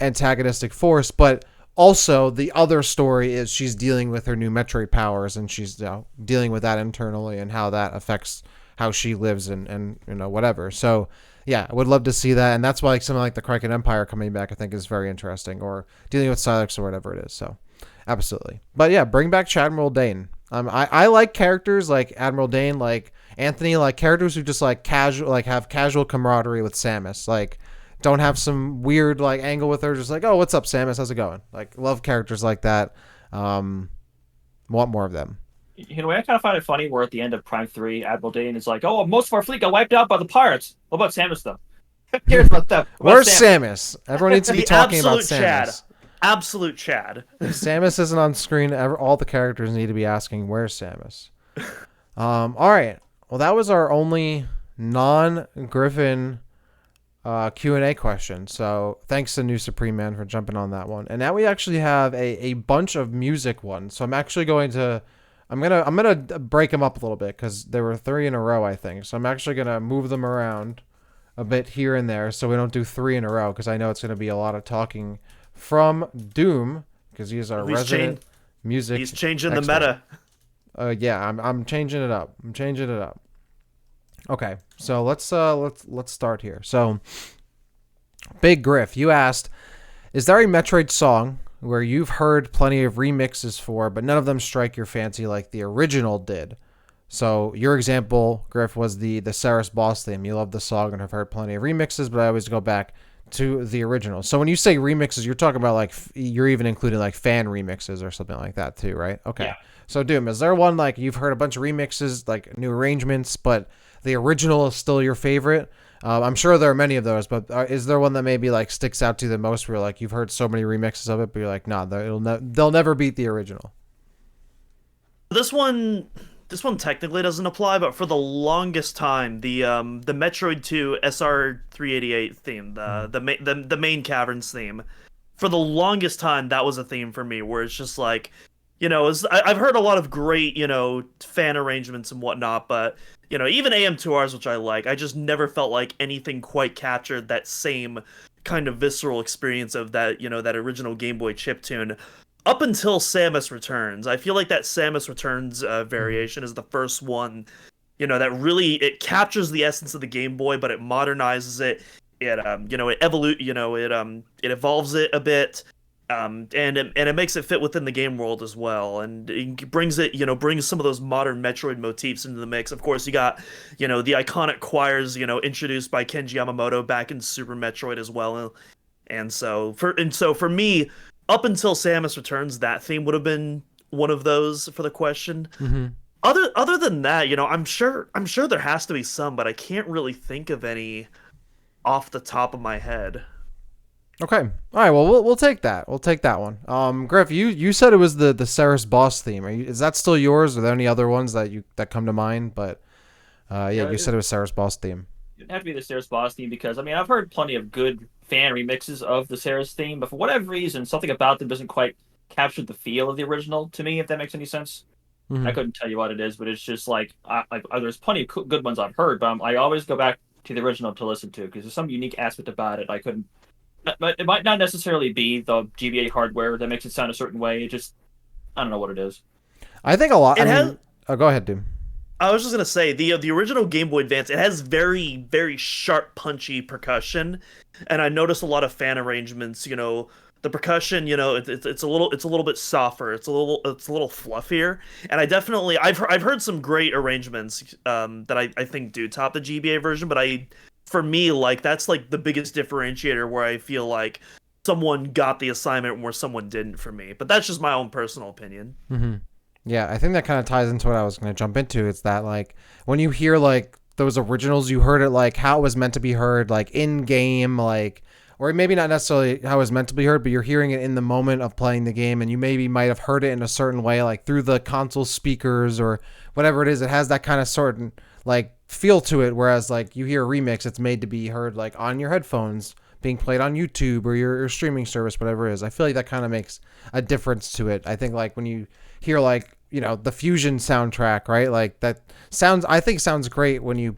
[SPEAKER 1] antagonistic force, but also the other story is she's dealing with her new Metroid powers, and she's dealing with that internally and how that affects how she lives and whatever. So yeah, I would love to see that, and that's why something like the Kraken Empire coming back I think is very interesting, or dealing with Silex or whatever it is. So absolutely, but yeah, bring back Admiral Dane. I like characters like Admiral Dane, like Anthony, like characters who just like casual, like have casual camaraderie with Samus. Like, don't have some weird like angle with her. Just like, oh, what's up, Samus? How's it going? Like, love characters like that. Want more of them.
[SPEAKER 3] I kind of find it funny where at the end of Prime 3, Admiral Dane is like, oh, most of our fleet got wiped out by the pirates. What about Samus, though? Who cares about them?
[SPEAKER 1] Where's Samus? Everyone needs to be talking about Samus.
[SPEAKER 2] Chad. absolute Chad.
[SPEAKER 1] If Samus isn't on screen, all the characters need to be asking, "Where's Samus?" All right. Well, that was our only non-Griffin Q&A question. So thanks to New Supreme Man for jumping on that one. And now we actually have a bunch of music ones. So I'm actually I'm gonna break them up a little bit because there were 3 in a row, I think. So I'm actually gonna move them around a bit here and there so we don't do 3 in a row because I know it's gonna be a lot of talking from Doom because he's our resident music.
[SPEAKER 2] He's changing
[SPEAKER 1] expert.
[SPEAKER 2] the meta.
[SPEAKER 1] Yeah, I'm changing it up. Okay, so let's start here. So, Big Griff, you asked, is there a Metroid song where you've heard plenty of remixes for, but none of them strike your fancy like the original did? So your example, Griff, was the Ceres boss theme. You love the song and have heard plenty of remixes, but I always go back to the original. So when you say remixes, you're talking about like you're even including like fan remixes or something like that too, right? Okay.
[SPEAKER 3] Yeah.
[SPEAKER 1] So Doom, is there one like you've heard a bunch of remixes, like new arrangements, but the original is still your favorite? I'm sure there are many of those, but is there one that maybe like sticks out to you the most where like you've heard so many remixes of it, but you're like, nah, they'll never beat the original?
[SPEAKER 2] This one technically doesn't apply, but for the longest time, the Metroid 2 SR388 theme, the main caverns theme, for the longest time that was a theme for me where it's just like, I've heard a lot of great, fan arrangements and whatnot, but even AM2Rs, which I like, I just never felt like anything quite captured that same kind of visceral experience of that, that original Game Boy chiptune. Up until Samus Returns, I feel like that Samus Returns variation is the first one, that really it captures the essence of the Game Boy, but it modernizes it. It it evolves it a bit, and it makes it fit within the game world as well, and it brings some of those modern Metroid motifs into the mix. Of course, you got the iconic choirs introduced by Kenji Yamamoto back in Super Metroid as well, and so for me. Up until Samus Returns, that theme would have been one of those for the question.
[SPEAKER 1] Mm-hmm.
[SPEAKER 2] Other than that, I'm sure there has to be some, but I can't really think of any off the top of my head.
[SPEAKER 1] Okay. All right. Well, we'll take that. We'll take that one. Griff, you said it was the Ceres boss theme. Is that still yours? Are there any other ones that come to mind? But you said it was Ceres boss theme.
[SPEAKER 3] It'd have to be the Ceres boss theme because I've heard plenty of good fan remixes of the Ceres theme, but for whatever reason, something about them doesn't quite capture the feel of the original to me. If that makes any sense,
[SPEAKER 1] Mm-hmm.
[SPEAKER 3] I couldn't tell you what it is, but it's just like there's plenty of good ones I've heard, but I always go back to the original to listen to because there's some unique aspect about it. I couldn't. But it might not necessarily be the GBA hardware that makes it sound a certain way. It just I don't know what it is.
[SPEAKER 1] I think a lot. Go ahead, Doom.
[SPEAKER 2] I was just gonna say the original Game Boy Advance. It has very very sharp, punchy percussion, and I noticed a lot of fan arrangements. The percussion. It's a little bit softer. It's a little fluffier, and I've heard some great arrangements that I think do top the GBA version. But for me, like that's like the biggest differentiator where I feel like someone got the assignment where someone didn't for me. But that's just my own personal opinion.
[SPEAKER 1] Mm-hmm. Yeah, I think that kind of ties into what I was going to jump into. It's that like when you hear like those originals, you heard it like how it was meant to be heard, like in game, like, or maybe not necessarily how it was meant to be heard, but you're hearing it in the moment of playing the game, and you maybe might have heard it in a certain way, like through the console speakers or whatever it is. It has that kind of certain like feel to it. Whereas like you hear a remix, it's made to be heard like on your headphones, being played on YouTube or your streaming service, whatever it is. I feel like that kind of makes a difference to it. I think like when you hear like, the Fusion soundtrack, right? Like that sounds great when you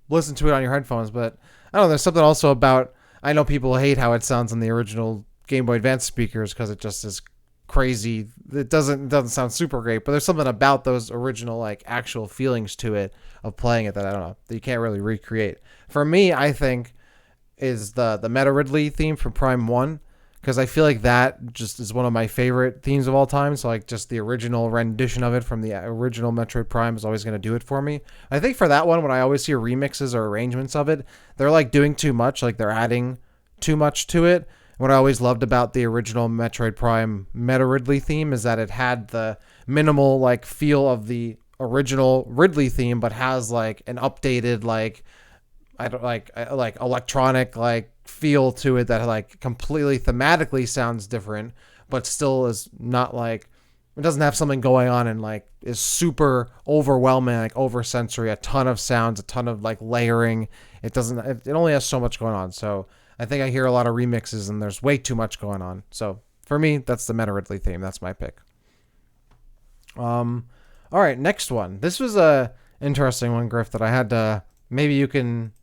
[SPEAKER 1] listen to it on your headphones, but I don't know, there's something also about, I know people hate how it sounds on the original Game Boy Advance speakers because it just is crazy. It doesn't sound super great, but there's something about those original like actual feelings to it of playing it that I don't know, that you can't really recreate. For me, I think is the Meta Ridley theme from Prime 1. Because I feel like that just is one of my favorite themes of all time. So like just the original rendition of it from the original Metroid Prime is always going to do it for me. I think for that one, when I always hear remixes or arrangements of it, they're like doing too much. Like they're adding too much to it. What I always loved about the original Metroid Prime Meta Ridley theme is that it had the minimal like feel of the original Ridley theme, but has like an updated like electronic like feel to it that like completely thematically sounds different, but still is not like, it doesn't have something going on and like is super overwhelming, like oversensory, a ton of sounds, a ton of like layering. It only has so much going on. So I think I hear a lot of remixes and there's way too much going on. So for me, that's the Meta Ridley theme. That's my pick. All right, next one. This was a interesting one, Griff, that I had to, maybe you can,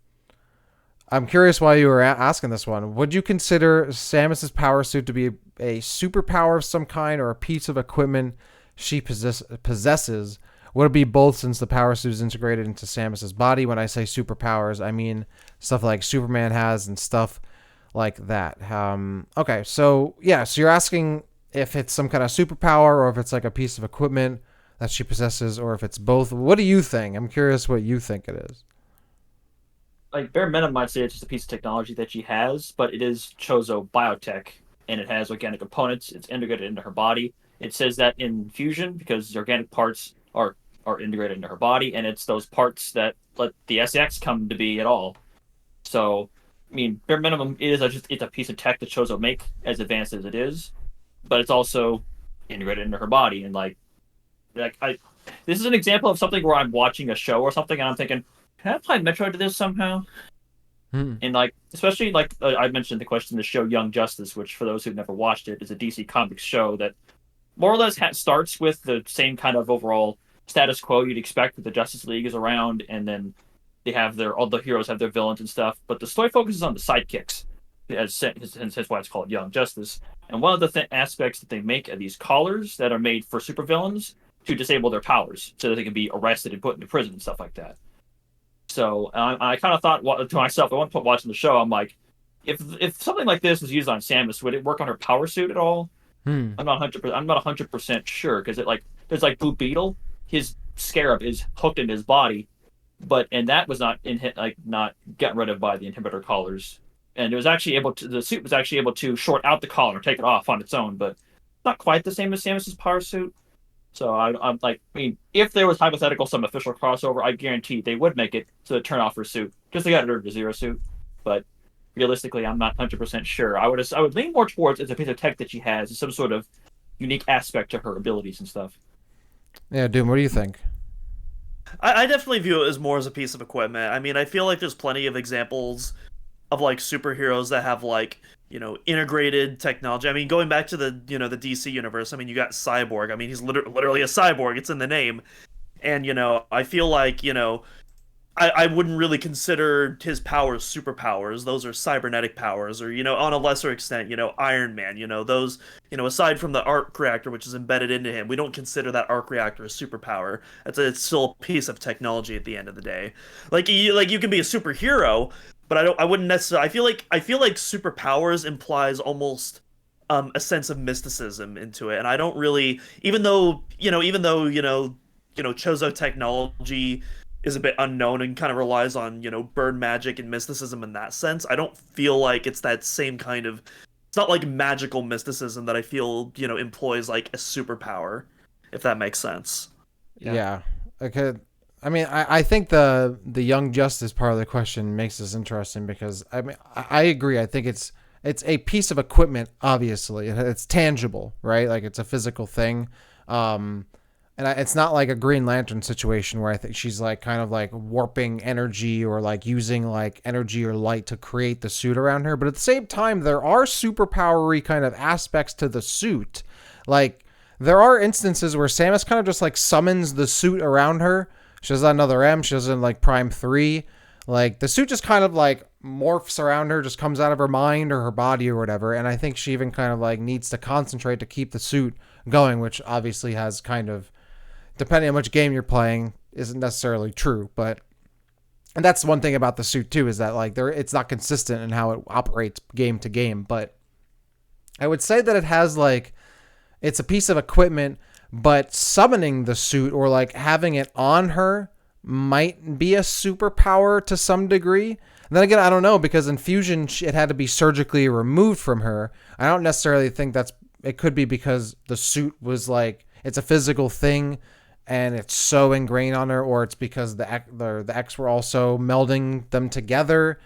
[SPEAKER 1] I'm curious why you were asking this one. Would you consider Samus's power suit to be a superpower of some kind or a piece of equipment she possesses? Would it be both, since the power suit is integrated into Samus's body? When I say superpowers, I mean stuff like Superman has and stuff like that. Okay, so yeah, so you're asking if it's some kind of superpower or if it's like a piece of equipment that she possesses, or if it's both. What do you think? I'm curious what you think it is.
[SPEAKER 3] Like bare minimum, I'd say it's just a piece of technology that she has, but it is Chozo biotech, and it has organic components. It's integrated into her body. It says that in Fusion because organic parts are integrated into her body, and it's those parts that let the SX come to be at all. So, I mean, bare minimum, it's a piece of tech that Chozo make, as advanced as it is, but it's also integrated into her body, and this is an example of something where I'm watching a show or something, and I'm thinking, can I apply Metroid to this somehow? And like, especially like I mentioned the question, the show Young Justice, which for those who've never watched it, is a DC Comics show that more or less starts with the same kind of overall status quo you'd expect, that the Justice League is around, and then they have all the heroes have their villains and stuff. But the story focuses on the sidekicks, hence why it's called Young Justice. And one of the aspects that they make are these collars that are made for supervillains to disable their powers, so that they can be arrested and put into prison and stuff like that. So I kind of thought to myself, at one point watching the show, I'm like, if something like this was used on Samus, would it work on her power suit at all? I'm not 100% sure, because there's like Blue Beetle, his scarab is hooked in his body, and that was not gotten rid of by the inhibitor collars, and the suit was actually able to short out the collar or take it off on its own, but not quite the same as Samus's power suit. So I'm like, I mean, if there was hypothetical some official crossover, I guarantee they would make it to turn off her suit, because they got rid of the Zero suit. But realistically, I'm not 100% sure. I would lean more towards it's a piece of tech that she has, some sort of unique aspect to her abilities and stuff.
[SPEAKER 1] Yeah, Doom, what do you think?
[SPEAKER 2] I definitely view it as more as a piece of equipment. I mean, I feel like there's plenty of examples of like superheroes that have like, integrated technology. I mean, going back to the DC universe, I mean, you got Cyborg. I mean, he's literally a cyborg. It's in the name. And, I feel like, I wouldn't really consider his powers superpowers. Those are cybernetic powers, or, on a lesser extent, Iron Man, those, aside from the arc reactor, which is embedded into him, we don't consider that arc reactor a superpower. It's still a piece of technology at the end of the day. Like you can be a superhero, but I wouldn't necessarily, I feel like superpowers implies almost a sense of mysticism into it. And I don't really, even though Chozo technology is a bit unknown and kind of relies on, bird magic and mysticism in that sense, I don't feel like it's that same kind of, it's not like magical mysticism that I feel, employs like a superpower, if that makes sense.
[SPEAKER 1] Yeah. Okay. I mean, I think the Young Justice part of the question makes this interesting, because I mean, I agree. I think it's a piece of equipment, obviously. It's tangible, right? Like, it's a physical thing. It's not like a Green Lantern situation where I think she's like kind of like warping energy or like using like energy or light to create the suit around her. But at the same time, there are superpowery kind of aspects to the suit. Like, there are instances where Samus kind of just like summons the suit around her. She does another M. She does it in like Prime 3. Like, the suit just kind of like morphs around her, just comes out of her mind or her body or whatever. And I think she even kind of like needs to concentrate to keep the suit going, which obviously has kind of, depending on which game you're playing, isn't necessarily true. And that's one thing about the suit too, is that like it's not consistent in how it operates game to game. But I would say that it has like, it's a piece of equipment, but summoning the suit or like having it on her might be a superpower to some degree. And then again, I don't know, because in Fusion, it had to be surgically removed from her. I don't necessarily think it could be because the suit was like, it's a physical thing and it's so ingrained on her, or it's because the X were also melding them together.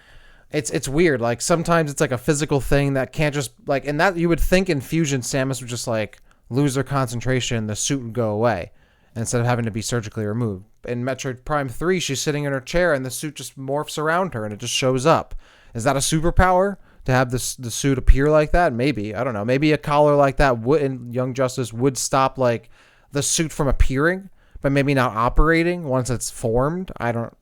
[SPEAKER 1] it's weird. Like sometimes it's like a physical thing that can't just like, and that you would think in Fusion Samus would just like lose their concentration, the suit would go away instead of having to be surgically removed. In Metroid Prime 3, she's sitting in her chair and the suit just morphs around her and it just shows up. Is that a superpower to have the suit appear like that? Maybe. I don't know. Maybe a collar like that would in Young Justice would stop like the suit from appearing, but maybe not operating once it's formed. I don't.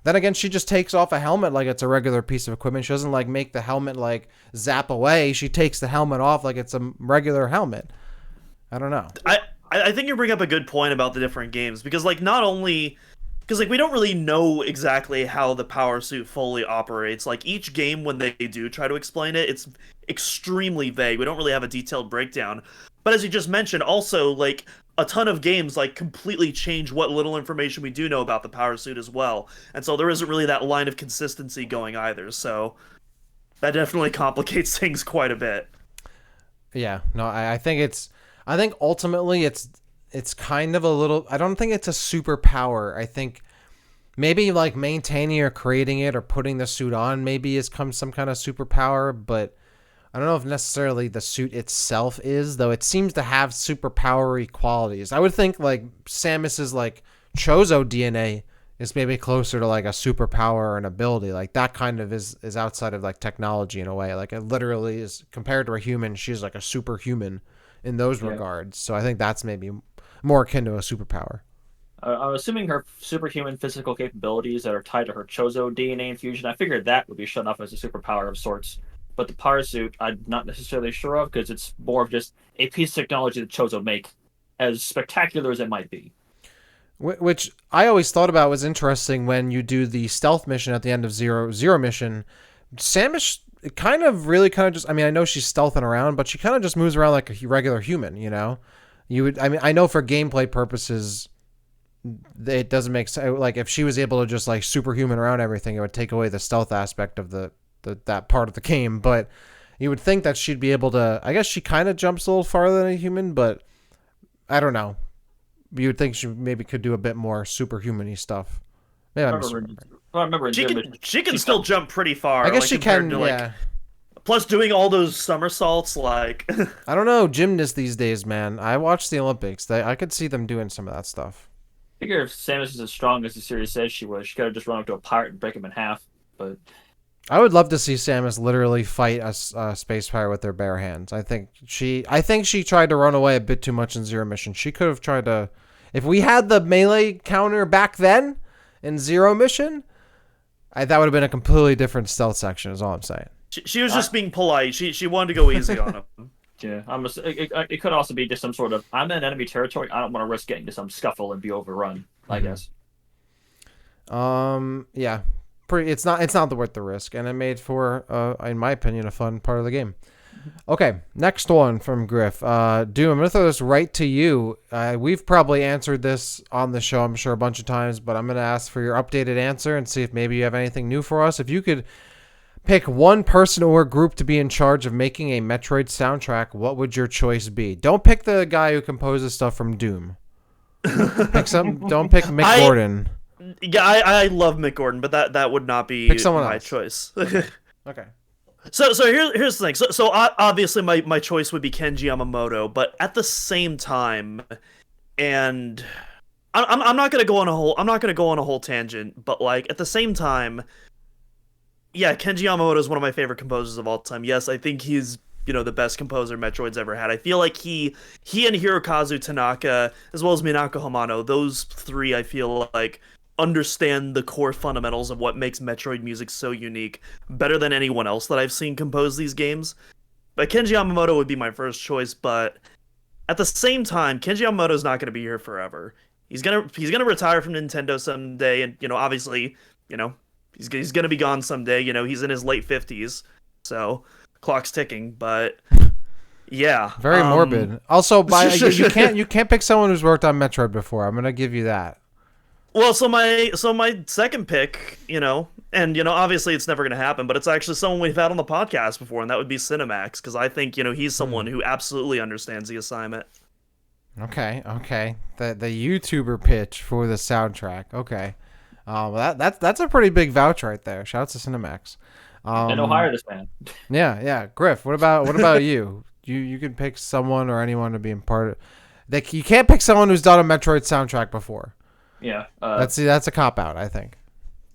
[SPEAKER 1] Then again, she just takes off a helmet like it's a regular piece of equipment. She doesn't like make the helmet like zap away. She takes the helmet off like it's a regular helmet. I don't know.
[SPEAKER 2] I think you bring up a good point about the different games because like not only because like we don't really know exactly how the power suit fully operates. Like each game when they do try to explain it, it's extremely vague. We don't really have a detailed breakdown. But as you just mentioned, also like a ton of games like completely change what little information we do know about the power suit as well. And so there isn't really that line of consistency going either. So that definitely complicates things quite a bit.
[SPEAKER 1] Yeah, no, I think ultimately it's kind of a little, I don't think it's a superpower. I think maybe like maintaining or creating it or putting the suit on maybe is some kind of superpower, but I don't know if necessarily the suit itself is, though it seems to have superpowery qualities. I would think like Samus's like Chozo DNA is maybe closer to like a superpower or an ability. Like that kind of is outside of like technology in a way. Like it literally is compared to a human, she's like a superhuman in those regards. So I think that's maybe more akin to a superpower.
[SPEAKER 3] I'm assuming her superhuman physical capabilities that are tied to her Chozo DNA infusion, I figured that would be shut off as a superpower of sorts. But the power suit, I'm not necessarily sure of because it's more of just a piece of technology that Chozo make, as spectacular as it might be.
[SPEAKER 1] Which I always thought about was interesting when you do the stealth mission at the end of Zero mission. Samus kind of just, I mean, I know she's stealthing around, but she kind of just moves around like a regular human, you know? I mean, I know for gameplay purposes, it doesn't make sense. Like if she was able to just like superhuman around everything, it would take away the stealth aspect of that part of the game. But you would think that she'd be able to, I guess she kind of jumps a little farther than a human, but I don't know. You would think she maybe could do a bit more superhuman-y stuff. Maybe I'm misremembering.
[SPEAKER 2] She can still jump pretty far.
[SPEAKER 1] I guess
[SPEAKER 2] like,
[SPEAKER 1] she can,
[SPEAKER 2] to, like,
[SPEAKER 1] yeah.
[SPEAKER 2] Plus doing all those somersaults, like...
[SPEAKER 1] I don't know, gymnasts these days, man. I watch the Olympics. I could see them doing some of that stuff.
[SPEAKER 3] I figure if Samus is as strong as the series says she was, she could have just run up to a pirate and break him in half. But
[SPEAKER 1] I would love to see Samus literally fight a space pirate with their bare hands. I think she tried to run away a bit too much in Zero Mission. She could have tried to... If we had the melee counter back then in Zero Mission, that would have been a completely different stealth section is all I'm saying.
[SPEAKER 2] She was just being polite. She wanted to go easy on him.
[SPEAKER 3] Yeah, it could also be just some sort of, I'm in enemy territory, I don't want to risk getting to some scuffle and be overrun, I guess.
[SPEAKER 1] Yeah. It's not worth the risk, and it made for, in my opinion, a fun part of the game. Okay, next one from Griff. Doom, I'm going to throw this right to you. We've probably answered this on the show, I'm sure, a bunch of times, but I'm going to ask for your updated answer and see if maybe you have anything new for us. If you could pick one person or group to be in charge of making a Metroid soundtrack, what would your choice be? Don't pick the guy who composes stuff from Doom. Don't pick Mick Gordon.
[SPEAKER 2] Yeah, I love Mick Gordon, but that would not be my choice.
[SPEAKER 1] Okay.
[SPEAKER 2] So here's the thing. So obviously my choice would be Kenji Yamamoto, but at the same time, and I'm not gonna go on a whole tangent, but like at the same time, yeah, Kenji Yamamoto is one of my favorite composers of all time. Yes, I think he's the best composer Metroid's ever had. I feel like he and Hirokazu Tanaka, as well as Minako Hamano, those three I feel like understand the core fundamentals of what makes Metroid music so unique better than anyone else that I've seen compose these games. But Kenji Yamamoto would be my first choice, but at the same time, Kenji Yamamoto's not going to be here forever. He's gonna retire from Nintendo someday, and obviously, he's gonna be gone someday. He's in his late 50s, so clock's ticking. But yeah,
[SPEAKER 1] very morbid. Also, you can't pick someone who's worked on Metroid before. I'm gonna give you that.
[SPEAKER 2] Well, so my second pick, and obviously it's never going to happen, but it's actually someone we've had on the podcast before, and that would be Cinemax, because I think he's someone who absolutely understands the assignment.
[SPEAKER 1] Okay. The YouTuber pitch for the soundtrack. Okay. Well, that's a pretty big vouch right there. Shout out to Cinemax.
[SPEAKER 3] And no hire this man.
[SPEAKER 1] Yeah. Griff, what about you? You can pick someone or anyone to be in part of. You can't pick someone who's done a Metroid soundtrack before.
[SPEAKER 3] Yeah.
[SPEAKER 1] That's a cop out, I think.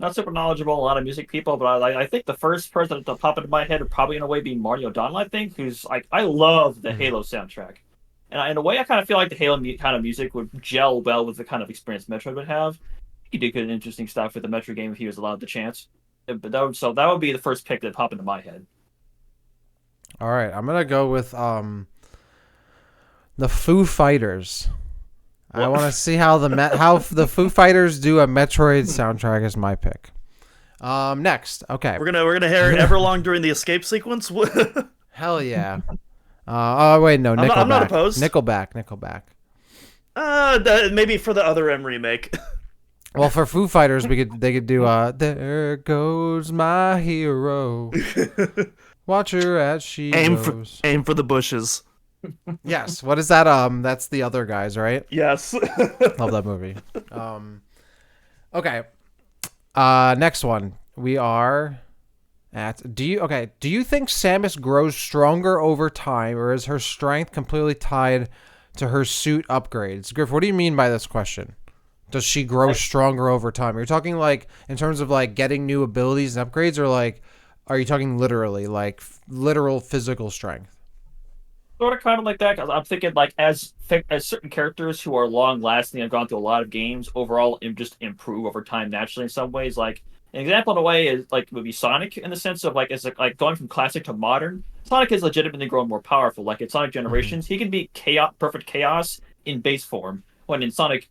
[SPEAKER 3] Not super knowledgeable, a lot of music people, but I think the first person to pop into my head would probably in a way be Marty O'Donnell. I think who's like I love the Halo soundtrack, and in a way I kind of feel like the Halo kind of music would gel well with the kind of experience Metroid would have. He could do good, interesting stuff with the Metroid game if he was allowed the chance. But that would be the first pick that pop into my head.
[SPEAKER 1] All right, I'm gonna go with the Foo Fighters. I want to see how the Foo Fighters do a Metroid soundtrack is my pick. Next, okay.
[SPEAKER 2] We're gonna hear Everlong during the escape sequence.
[SPEAKER 1] Hell yeah. Oh wait, no, Nickelback.
[SPEAKER 2] I'm not opposed.
[SPEAKER 1] Nickelback.
[SPEAKER 2] Maybe for the Other M remake.
[SPEAKER 1] Well, for Foo Fighters, they could do There Goes My Hero. Watch her as she goes.
[SPEAKER 2] Aim for the bushes.
[SPEAKER 1] Yes. What is that? That's the other guys, right?
[SPEAKER 2] Yes.
[SPEAKER 1] Love that movie. Okay. Next one. We are at. Do you think Samus grows stronger over time, or is her strength completely tied to her suit upgrades? Griff, what do you mean by this question? Does she grow stronger over time? Are you talking like in terms of like getting new abilities and upgrades, or like are you talking literally like literal physical strength?
[SPEAKER 3] Sort of kind of like that. 'Cause I'm thinking like as certain characters who are long lasting and gone through a lot of games overall just improve over time naturally in some ways. Like an example in a way is like would be Sonic in the sense of like it's like going from classic to modern. Sonic is legitimately growing more powerful. Like in Sonic Generations, he can be perfect chaos in base form. When in Sonic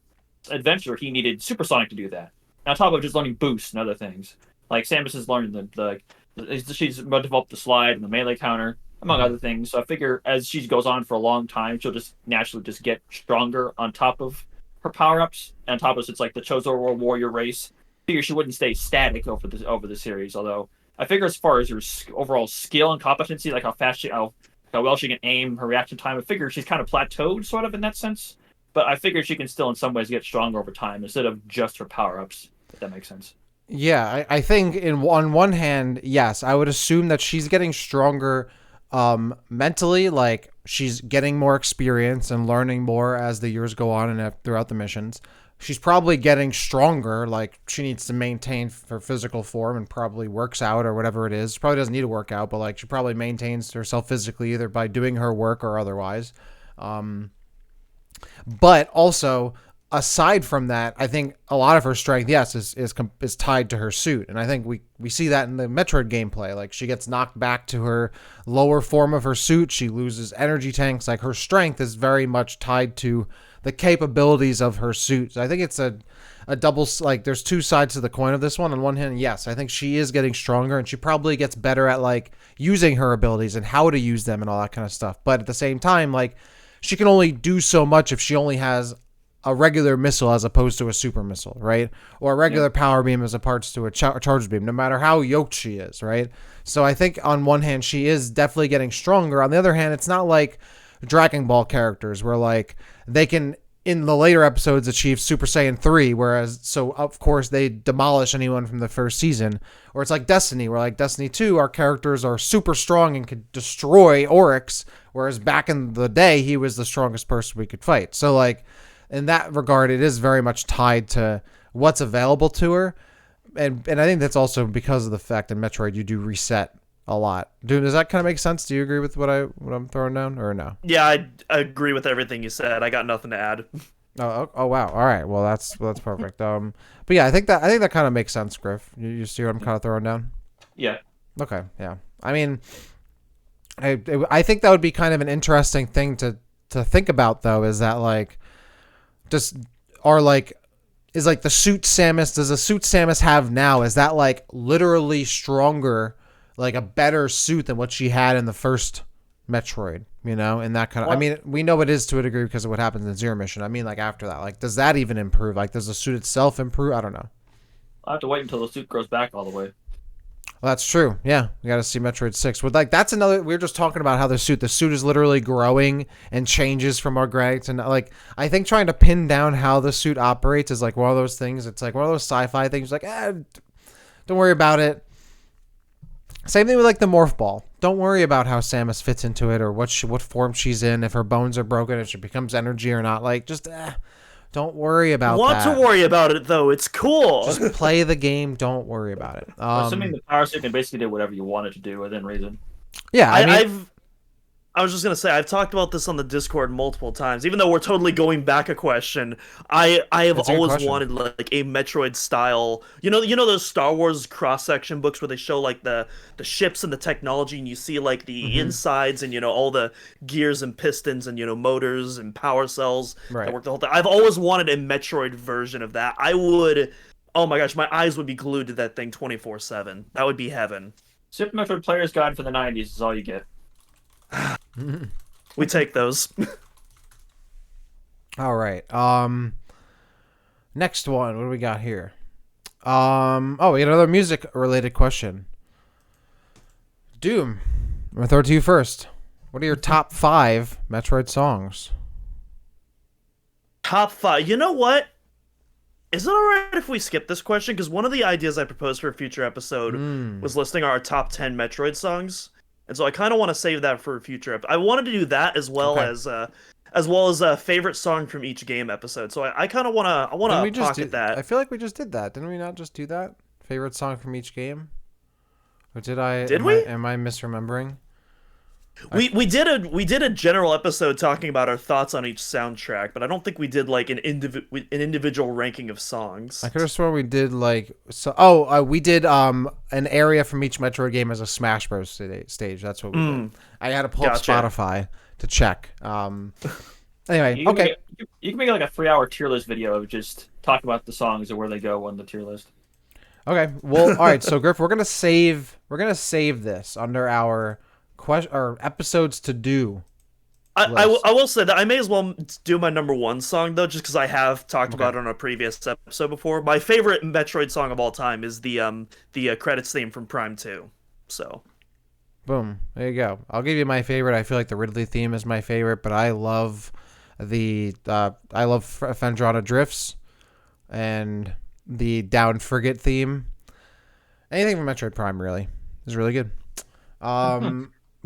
[SPEAKER 3] Adventure, he needed Super Sonic to do that. And on top of just learning boosts and other things. Like Samus is learning she's developed the slide and the melee counter, among other things. So I figure as she goes on for a long time, she'll just naturally just get stronger on top of her power-ups. And on top of it, it's like the Chozo Warrior race. I figure she wouldn't stay static over the series, although I figure as far as her overall skill and competency, like how well she can aim, her reaction time, I figure she's kind of plateaued sort of in that sense. But I figure she can still in some ways get stronger over time instead of just her power-ups, if that makes sense.
[SPEAKER 1] Yeah, I think on one hand, yes, I would assume that she's getting stronger mentally, like she's getting more experience and learning more as the years go on and throughout the missions. She's probably getting stronger, like she needs to maintain her physical form and probably works out or whatever it is. She probably doesn't need to work out, but like she probably maintains herself physically either by doing her work or otherwise. But also, aside from that, I think a lot of her strength, yes, is tied to her suit. And I think we see that in the Metroid gameplay. Like, she gets knocked back to her lower form of her suit. She loses energy tanks. Like, her strength is very much tied to the capabilities of her suit. So I think it's a double, like, there's two sides to the coin of this one. On one hand, yes, I think she is getting stronger, and she probably gets better at, like, using her abilities and how to use them and all that kind of stuff. But at the same time, like, she can only do so much if she only has a regular missile as opposed to a super missile, right? Or a regular power beam as opposed to a charged beam, no matter how yoked she is, right? So I think on one hand, she is definitely getting stronger. On the other hand, it's not like Dragon Ball characters where like they can, in the later episodes, achieve Super Saiyan 3, whereas, so of course they demolish anyone from the first season. Or it's like Destiny, where like Destiny 2, our characters are super strong and could destroy Oryx, whereas back in the day, he was the strongest person we could fight. So like, in that regard, it is very much tied to what's available to her. And I think that's also because of the fact in Metroid, you do reset a lot. Dude, does that kind of make sense? Do you agree with what I'm throwing down, or no?
[SPEAKER 2] Yeah, I agree with everything you said. I got nothing to add.
[SPEAKER 1] Oh wow. All right. Well, that's perfect. But yeah, I think that kind of makes sense, Griff. You see what I'm kind of throwing down?
[SPEAKER 3] Yeah.
[SPEAKER 1] Okay. Yeah. I mean, I think that would be kind of an interesting thing to think about, though, is that like, is like the suit Samus, does the suit Samus have now, is that like literally stronger, like a better suit than what she had in the first Metroid, you know? And that kind of, I mean, we know it is to a degree because of what happens in Zero Mission. I mean, like after that, like, does that even improve? Like, does the suit itself improve? I don't know.
[SPEAKER 3] I'll have to wait until the suit grows back all the way.
[SPEAKER 1] Well, that's true. Yeah, we got to see Metroid 6. With like, that's another. We were just talking about how the suit is literally growing and changes from organic to like. I think trying to pin down how the suit operates is like one of those things. It's like one of those sci-fi things. Like, don't worry about it. Same thing with like the morph ball. Don't worry about how Samus fits into it or what form she's in, if her bones are broken, if she becomes energy or not. Like, just don't worry about
[SPEAKER 2] Want
[SPEAKER 1] that.
[SPEAKER 2] to worry about it though? It's cool.
[SPEAKER 1] Just play the game. Don't worry about it.
[SPEAKER 3] Assuming the power suit can basically do whatever you want it to do within reason.
[SPEAKER 1] Yeah, I mean,
[SPEAKER 2] I was just gonna say I've talked about this on the Discord multiple times. Even though we're totally going back a question, I have
[SPEAKER 1] That's a good
[SPEAKER 2] always
[SPEAKER 1] question.
[SPEAKER 2] wanted like a Metroid style. You know those Star Wars cross section books where they show like the ships and the technology, and you see like the insides and all the gears and pistons and motors and power cells
[SPEAKER 1] Right.
[SPEAKER 2] that work the whole thing. I've always wanted a Metroid version of that. I would. Oh my gosh, my eyes would be glued to that thing 24/7. That would be heaven.
[SPEAKER 3] Super Metroid Player's Guide for the 90s is all you get.
[SPEAKER 2] We take those.
[SPEAKER 1] all right. Next one. What do we got here? Oh, we got another music related question. Doom, I'm gonna throw it to you first. What are your top 5 Metroid songs?
[SPEAKER 2] Top 5. You know what? Is it alright if we skip this question? Because one of the ideas I proposed for a future episode was listing our top 10 Metroid songs. And so I kind of want to save that for a future episode. I wanted to do that as well as a favorite song from each game episode. So I kind of want to pocket that.
[SPEAKER 1] I feel like we just did that. Didn't we not just do that? Favorite song from each game? Or did I?
[SPEAKER 2] Did we?
[SPEAKER 1] Am I misremembering?
[SPEAKER 2] We did a general episode talking about our thoughts on each soundtrack, but I don't think we did like an individual ranking of songs.
[SPEAKER 1] I could have sworn we did like so. We did an area from each Metroid game as a Smash Bros. Stage. That's what we did. I had to pull up Spotify to check. Anyway,
[SPEAKER 3] You can make like a 3-hour tier list video of just talking about the songs and where they go on the tier list.
[SPEAKER 1] Okay. Well, all right. So Griff, we're gonna save this under our episodes to do.
[SPEAKER 2] I will say that I may as well do my number 1 song though, just because I have talked about it on a previous episode before. My favorite Metroid song of all time is the credits theme from Prime 2. So,
[SPEAKER 1] boom, there you go. I'll give you my favorite. I feel like the Ridley theme is my favorite, but I love Fendrana Drifts and the Down Frigate theme. Anything from Metroid Prime really is really good.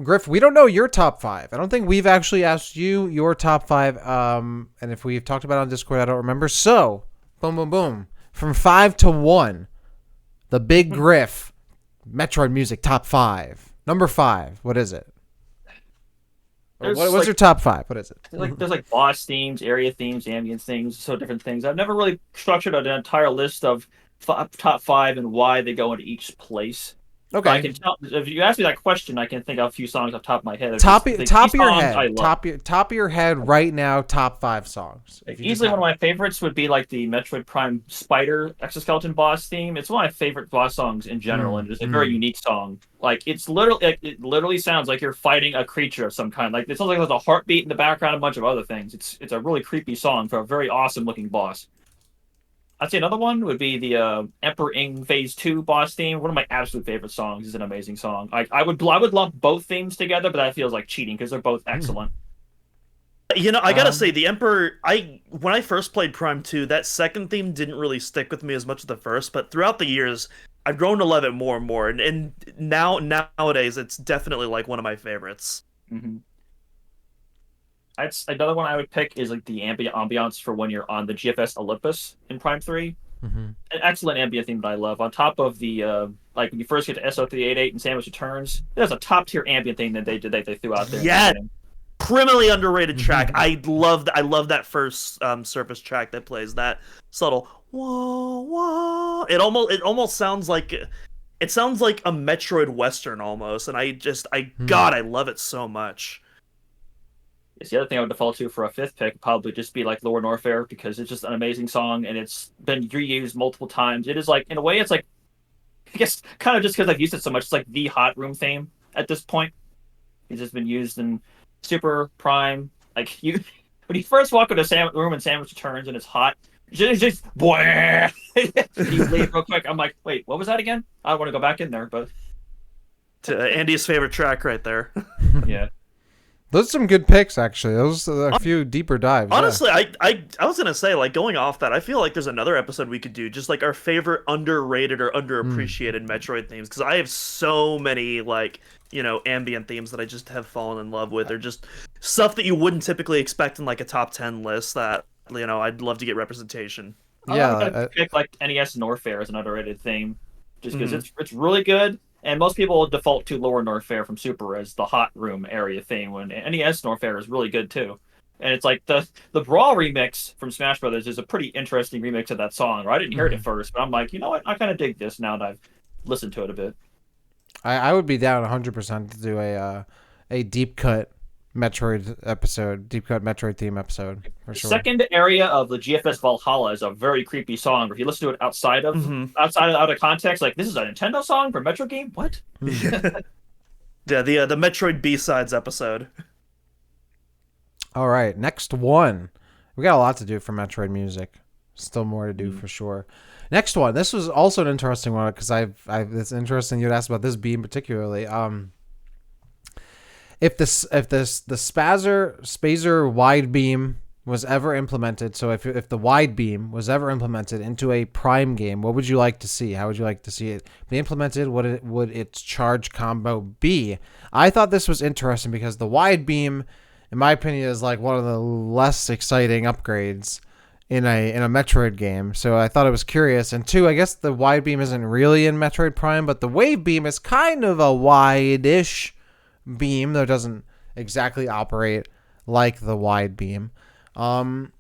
[SPEAKER 1] Griff, we don't know your top 5. I don't think we've actually asked you your top 5. And if we've talked about it on Discord, I don't remember. So, boom, boom, boom. From 5 to 1, the Big Griff Metroid music top 5. Number 5. What is it? What's your top 5? What is it?
[SPEAKER 3] There's like boss themes, area themes, ambience themes, so different things. I've never really structured an entire list of top 5 and why they go into each place.
[SPEAKER 1] Okay.
[SPEAKER 3] I can tell, if you ask me that question, I can think of a few songs off the top of my head.
[SPEAKER 1] Top of your head right now. Top 5 songs.
[SPEAKER 3] Easily one of my favorites would be like the Metroid Prime Spider exoskeleton boss theme. It's one of my favorite boss songs in general, and it's a very unique song. Like it literally sounds like you're fighting a creature of some kind. Like it sounds like there's a heartbeat in the background, a bunch of other things. It's a really creepy song for a very awesome looking boss. I'd say another one would be the Emperor Ing Phase 2 boss theme. One of my absolute favorite songs. Is an amazing song. I would lump both themes together, but that feels like cheating because they're both excellent.
[SPEAKER 2] I gotta say, the Emperor, when I first played Prime 2, that second theme didn't really stick with me as much as the first, but throughout the years, I've grown to love it more and more, and nowadays, it's definitely like one of my favorites.
[SPEAKER 3] Mm-hmm. Another one I would pick is like the ambiance for when you're on the GFS Olympus in Prime 3. An excellent ambient theme that I love. On top of the like when you first get to SO388 and Samus Returns, there's a top tier ambient theme that they threw out there.
[SPEAKER 2] Yeah, criminally underrated track. I love that first surface track that plays that subtle wah wah. It almost sounds like a Metroid Western almost, and God, I love it so much.
[SPEAKER 3] Yes, the other thing I would default to for a 5th pick would probably just be like Lord Norfair, because it's just an amazing song and it's been reused multiple times. It is like, in a way, it's like, I guess, kind of just because I've used it so much, it's like the hot room theme at this point. It's just been used in Super Prime. Like, when you first walk into a room and Samus Returns and it's hot, it's just you leave real quick. I'm like, wait, what was that again? I don't want to go back in there, but
[SPEAKER 2] Andy's favorite track right there.
[SPEAKER 3] Yeah.
[SPEAKER 1] Those are some good picks, actually. Those are a few deeper dives. Yeah.
[SPEAKER 2] Honestly, I was gonna say, like, going off that, I feel like there's another episode we could do, just like our favorite underrated or
[SPEAKER 1] Mm.
[SPEAKER 2] underappreciated Metroid themes, because I have so many like ambient themes that I just have fallen in love with, or just stuff that you wouldn't typically expect in like a top 10 list that I'd love to get representation.
[SPEAKER 3] I'm
[SPEAKER 1] Yeah.
[SPEAKER 3] gonna pick like NES Norfair as an underrated theme, just because
[SPEAKER 2] Hmm.
[SPEAKER 3] it's really good, and most people will default to Lower Norfair from Super as the hot room area theme. When NES Norfair is really good too, and it's like the Brawl remix from Smash Brothers is a pretty interesting remix of that song. Or I didn't hear it at
[SPEAKER 1] Mhm.
[SPEAKER 3] first, but I'm like, you know what, I kind of dig this now that I've listened to it a bit.
[SPEAKER 1] I would be down 100% to do a deep cut Metroid episode, deep cut Metroid theme episode for
[SPEAKER 3] The
[SPEAKER 1] sure.
[SPEAKER 3] second area of the GFS Valhalla is a very creepy song. If you listen to it
[SPEAKER 2] Hmm.
[SPEAKER 3] outside of out of context, like this is a Nintendo song for Metro game, what?
[SPEAKER 1] Hmm.
[SPEAKER 2] Yeah, the Metroid B-sides episode.
[SPEAKER 1] All right, next one. We got a lot to do for Metroid music. Still more to do
[SPEAKER 3] Mm.
[SPEAKER 1] for sure. Next one. This was also an interesting one because it's interesting you'd ask about this beam particularly. If the Spazer wide beam was ever implemented, so if the wide beam was ever implemented into a Prime game, what would you like to see? How would you like to see it be implemented? What would its charge combo be? I thought this was interesting because the wide beam, in my opinion, is like one of the less exciting upgrades in a Metroid game. So I thought it was curious. And two, I guess the wide beam isn't really in Metroid Prime, but the wave beam is kind of a wide-ish beam, though it doesn't exactly operate like the wide beam. Um,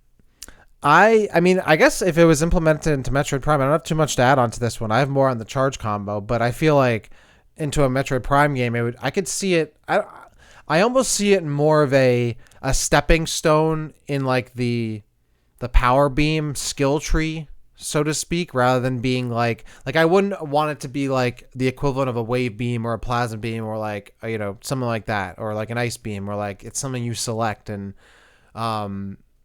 [SPEAKER 1] I mean, I guess if it was implemented into Metroid Prime, I don't have too much to add on to this one. I have more on the charge combo, but I feel like into a Metroid Prime game, I could see it. I almost see it more of a stepping stone in like the power beam skill tree, so to speak, rather than being like I wouldn't want it to be like the equivalent of a wave beam or a plasma beam or like something like that, or like an ice beam, or like it's something you select and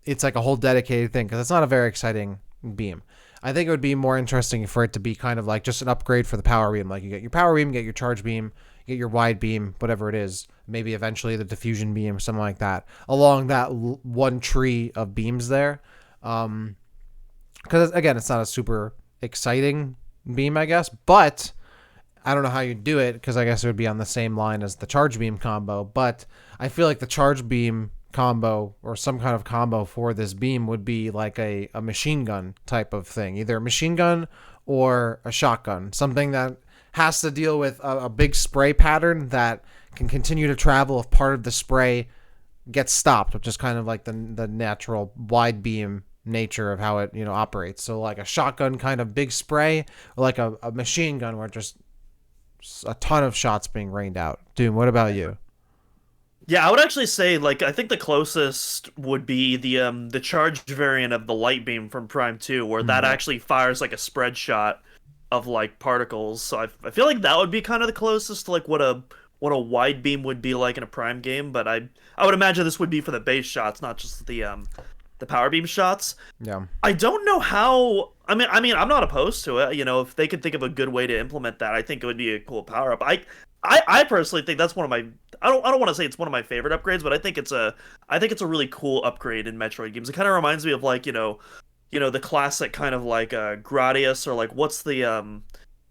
[SPEAKER 1] it's like a whole dedicated thing because it's not a very exciting beam. I think it would be more interesting for it to be kind of like just an upgrade for the power beam. Like you get your power beam, get your charge beam, get your wide beam, whatever it is. Maybe eventually the diffusion beam, something like that, along that one tree of beams there. Because again, it's not a super exciting beam, I guess, but I don't know how you do it because I guess it would be on the same line as the charge beam combo. But I feel like the charge beam combo or some kind of combo for this beam would be like a machine gun type of thing, either a machine gun or a shotgun, something that has to deal with a big spray pattern that can continue to travel if part of the spray gets stopped, which is kind of like the natural wide beam nature of how it operates. So like a shotgun kind of big spray, or like a machine gun where just a ton of shots being rained out. Doom, what about you?
[SPEAKER 2] Yeah, I would actually say like I think the closest would be the charged variant of the light beam from Prime 2, where that
[SPEAKER 1] Mm.
[SPEAKER 2] actually fires like a spread shot of like particles. So I feel like that would be kind of the closest to like what a wide beam would be like in a Prime game, but I would imagine this would be for the base shots, not just the power beam shots.
[SPEAKER 1] Yeah.
[SPEAKER 2] I don't know how. I mean, I'm not opposed to it. If they could think of a good way to implement that, I think it would be a cool power up. I personally think that's one of my. I don't want to say it's one of my favorite upgrades, but I think it's a really cool upgrade in Metroid games. It kind of reminds me of like the classic kind of like Gradius, or like what's the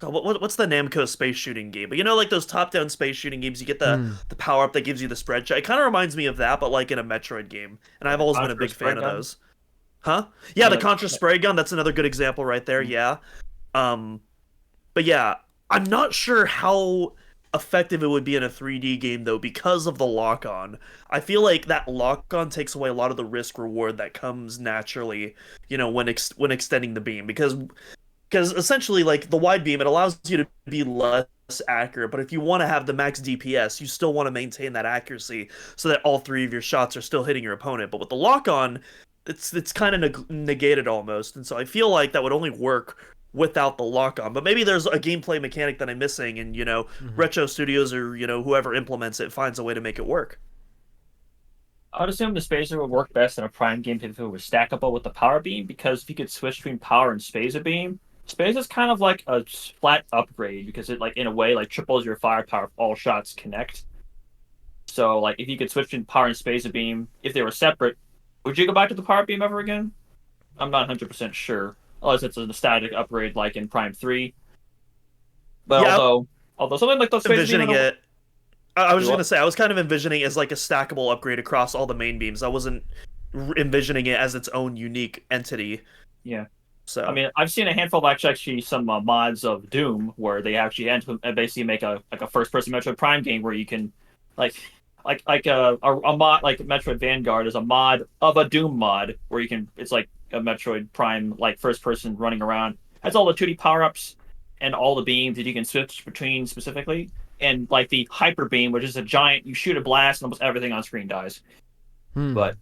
[SPEAKER 2] what's the Namco space shooting game? But like those top-down space shooting games, you get the
[SPEAKER 1] Mm.
[SPEAKER 2] the power up that gives you the spread shot. It kind of reminds me of that, but like in a Metroid game. And I've always been a
[SPEAKER 3] Contra
[SPEAKER 2] big
[SPEAKER 3] spray
[SPEAKER 2] fan of
[SPEAKER 3] gun.
[SPEAKER 2] those. Huh? Yeah, the
[SPEAKER 3] Yeah,
[SPEAKER 2] Contra spray gun. That's another good example right there.
[SPEAKER 3] mm,
[SPEAKER 2] Yeah. Um, but yeah, I'm not sure how effective it would be in a 3D game though because of the lock-on. I feel like that lock-on takes away a lot of the risk reward that comes naturally, when extending the beam, because essentially like the wide beam, it allows you to be less accurate, but if you want to have the max DPS, you still want to maintain that accuracy so that all three of your shots are still hitting your opponent. But with the lock-on, it's kind of negated almost, and so I feel like that would only work without the lock-on. But maybe there's a gameplay mechanic that I'm missing, and
[SPEAKER 1] Mhm.
[SPEAKER 2] Retro Studios, or whoever implements it, finds a way to make it work.
[SPEAKER 3] I would assume the Spacer would work best in a Prime game if it was stackable with the Power Beam, because if you could switch between Power and Spacer Beam, Spacer's kind of like a flat upgrade because it, like in a way, like triples your firepower if all shots connect. So like if you could switch between power and space beam, if they were separate, would you go back to the power beam ever again? I'm not 100% sure, unless it's a static upgrade like in Prime 3. But
[SPEAKER 2] Yeah, I
[SPEAKER 3] although something like those
[SPEAKER 2] was
[SPEAKER 3] space beam,
[SPEAKER 2] envisioning it. I was
[SPEAKER 3] do
[SPEAKER 2] just gonna
[SPEAKER 3] what?
[SPEAKER 2] say I was kind of envisioning it as like a stackable upgrade across all the main beams. I wasn't envisioning it as its own unique entity.
[SPEAKER 3] Yeah. I
[SPEAKER 2] So
[SPEAKER 3] mean, I've seen a handful of actually some mods of Doom where they actually basically make a first person Metroid Prime game where you can like a mod like Metroid Vanguard is a mod of a Doom mod where you can it's like a Metroid Prime like first person running around. Has all the 2D power ups and all the beams that you can switch between specifically. And like the hyper beam, which is a giant, you shoot a blast and almost everything on screen dies.
[SPEAKER 1] Hmm.
[SPEAKER 3] But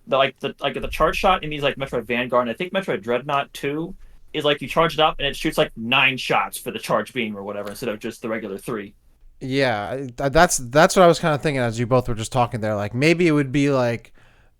[SPEAKER 3] the charge shot in these like Metroid Vanguard and I think Metroid Dreadnought 2 is like you charge it up and it shoots like 9 shots for the charge beam or whatever instead of just the regular 3.
[SPEAKER 1] Yeah, that's what I was kind of thinking as you both were just talking there. Like maybe it would be like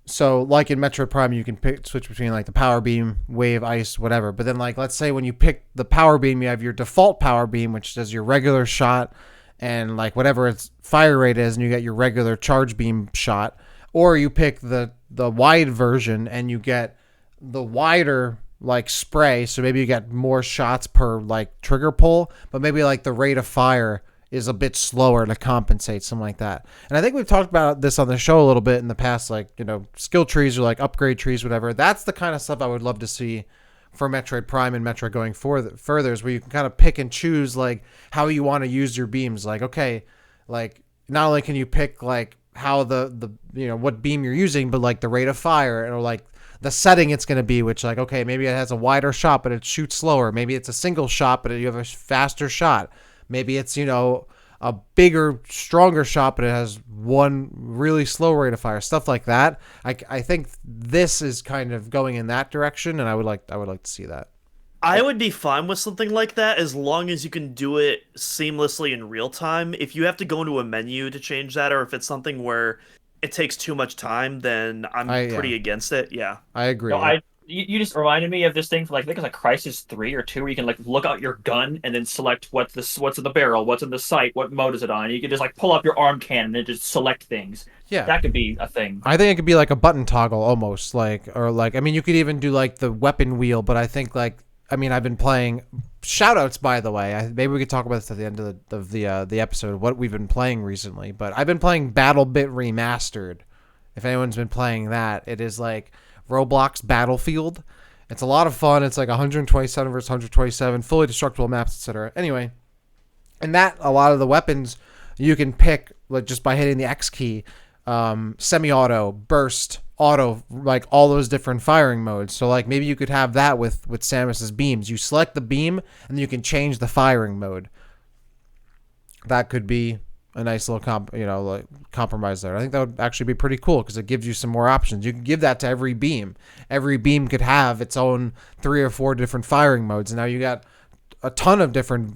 [SPEAKER 1] so like in Metroid Prime you can switch between like the power beam, wave, ice, whatever. But then like let's say when you pick the power beam, you have your default power beam, which does your regular shot and like whatever its fire rate is, and you get your regular charge beam shot. Or you pick the wide version and you get the wider like spray, so maybe you get more shots per like trigger pull, but maybe like the rate of fire is a bit slower to compensate, something like that. And I think we've talked about this on the show a little bit in the past, like, you know, skill trees or like upgrade trees, whatever. That's the kind of stuff I would love to see for Metroid Prime and Metroid going further, is where you can kind of pick and choose like how you want to use your beams. Like, okay, like not only can you pick like how the you know what beam you're using, but like the rate of fire or like the setting it's going to be, which like, okay, maybe it has a wider shot but it shoots slower, maybe it's a single shot but you have a faster shot, maybe it's, you know, a bigger stronger shot but it has one really slow rate of fire, stuff like that. I think this is kind of going in that direction, and I would like to see that.
[SPEAKER 2] I would be fine with something like that as long as you can do it seamlessly in real time. If you have to go into a menu to change that, or if it's something where it takes too much time, then I'm
[SPEAKER 1] Yeah,
[SPEAKER 2] pretty against it. Yeah.
[SPEAKER 1] I agree.
[SPEAKER 3] No, you just reminded me of this thing for like I think it's like Crisis 3 or 2 where you can like look out your gun and then select what's in the barrel, what's in the sight, what mode is it on. You can just like pull up your arm cannon and just select things.
[SPEAKER 1] Yeah,
[SPEAKER 3] That could be a thing.
[SPEAKER 1] I think it could be like a button toggle almost, like, or like, I mean, you could even do like the weapon wheel, but I think like, I mean, I've been playing. Shoutouts, by the way. Maybe we could talk about this at the end of the episode. What we've been playing recently, but I've been playing Battle Bit Remastered. If anyone's been playing that, it is like Roblox Battlefield. It's a lot of fun. It's like 127 versus 127, fully destructible maps, etc. Anyway, and that a lot of the weapons you can pick like just by hitting the X key, semi-auto, burst, auto, like all those different firing modes. So like maybe you could have that with Samus's beams. You select the beam and then you can change the firing mode. That could be a nice little like compromise there. I think that would actually be pretty cool because it gives you some more options. You can give that to every beam. Every beam could have its own 3 or 4 different firing modes, and now you got a ton of different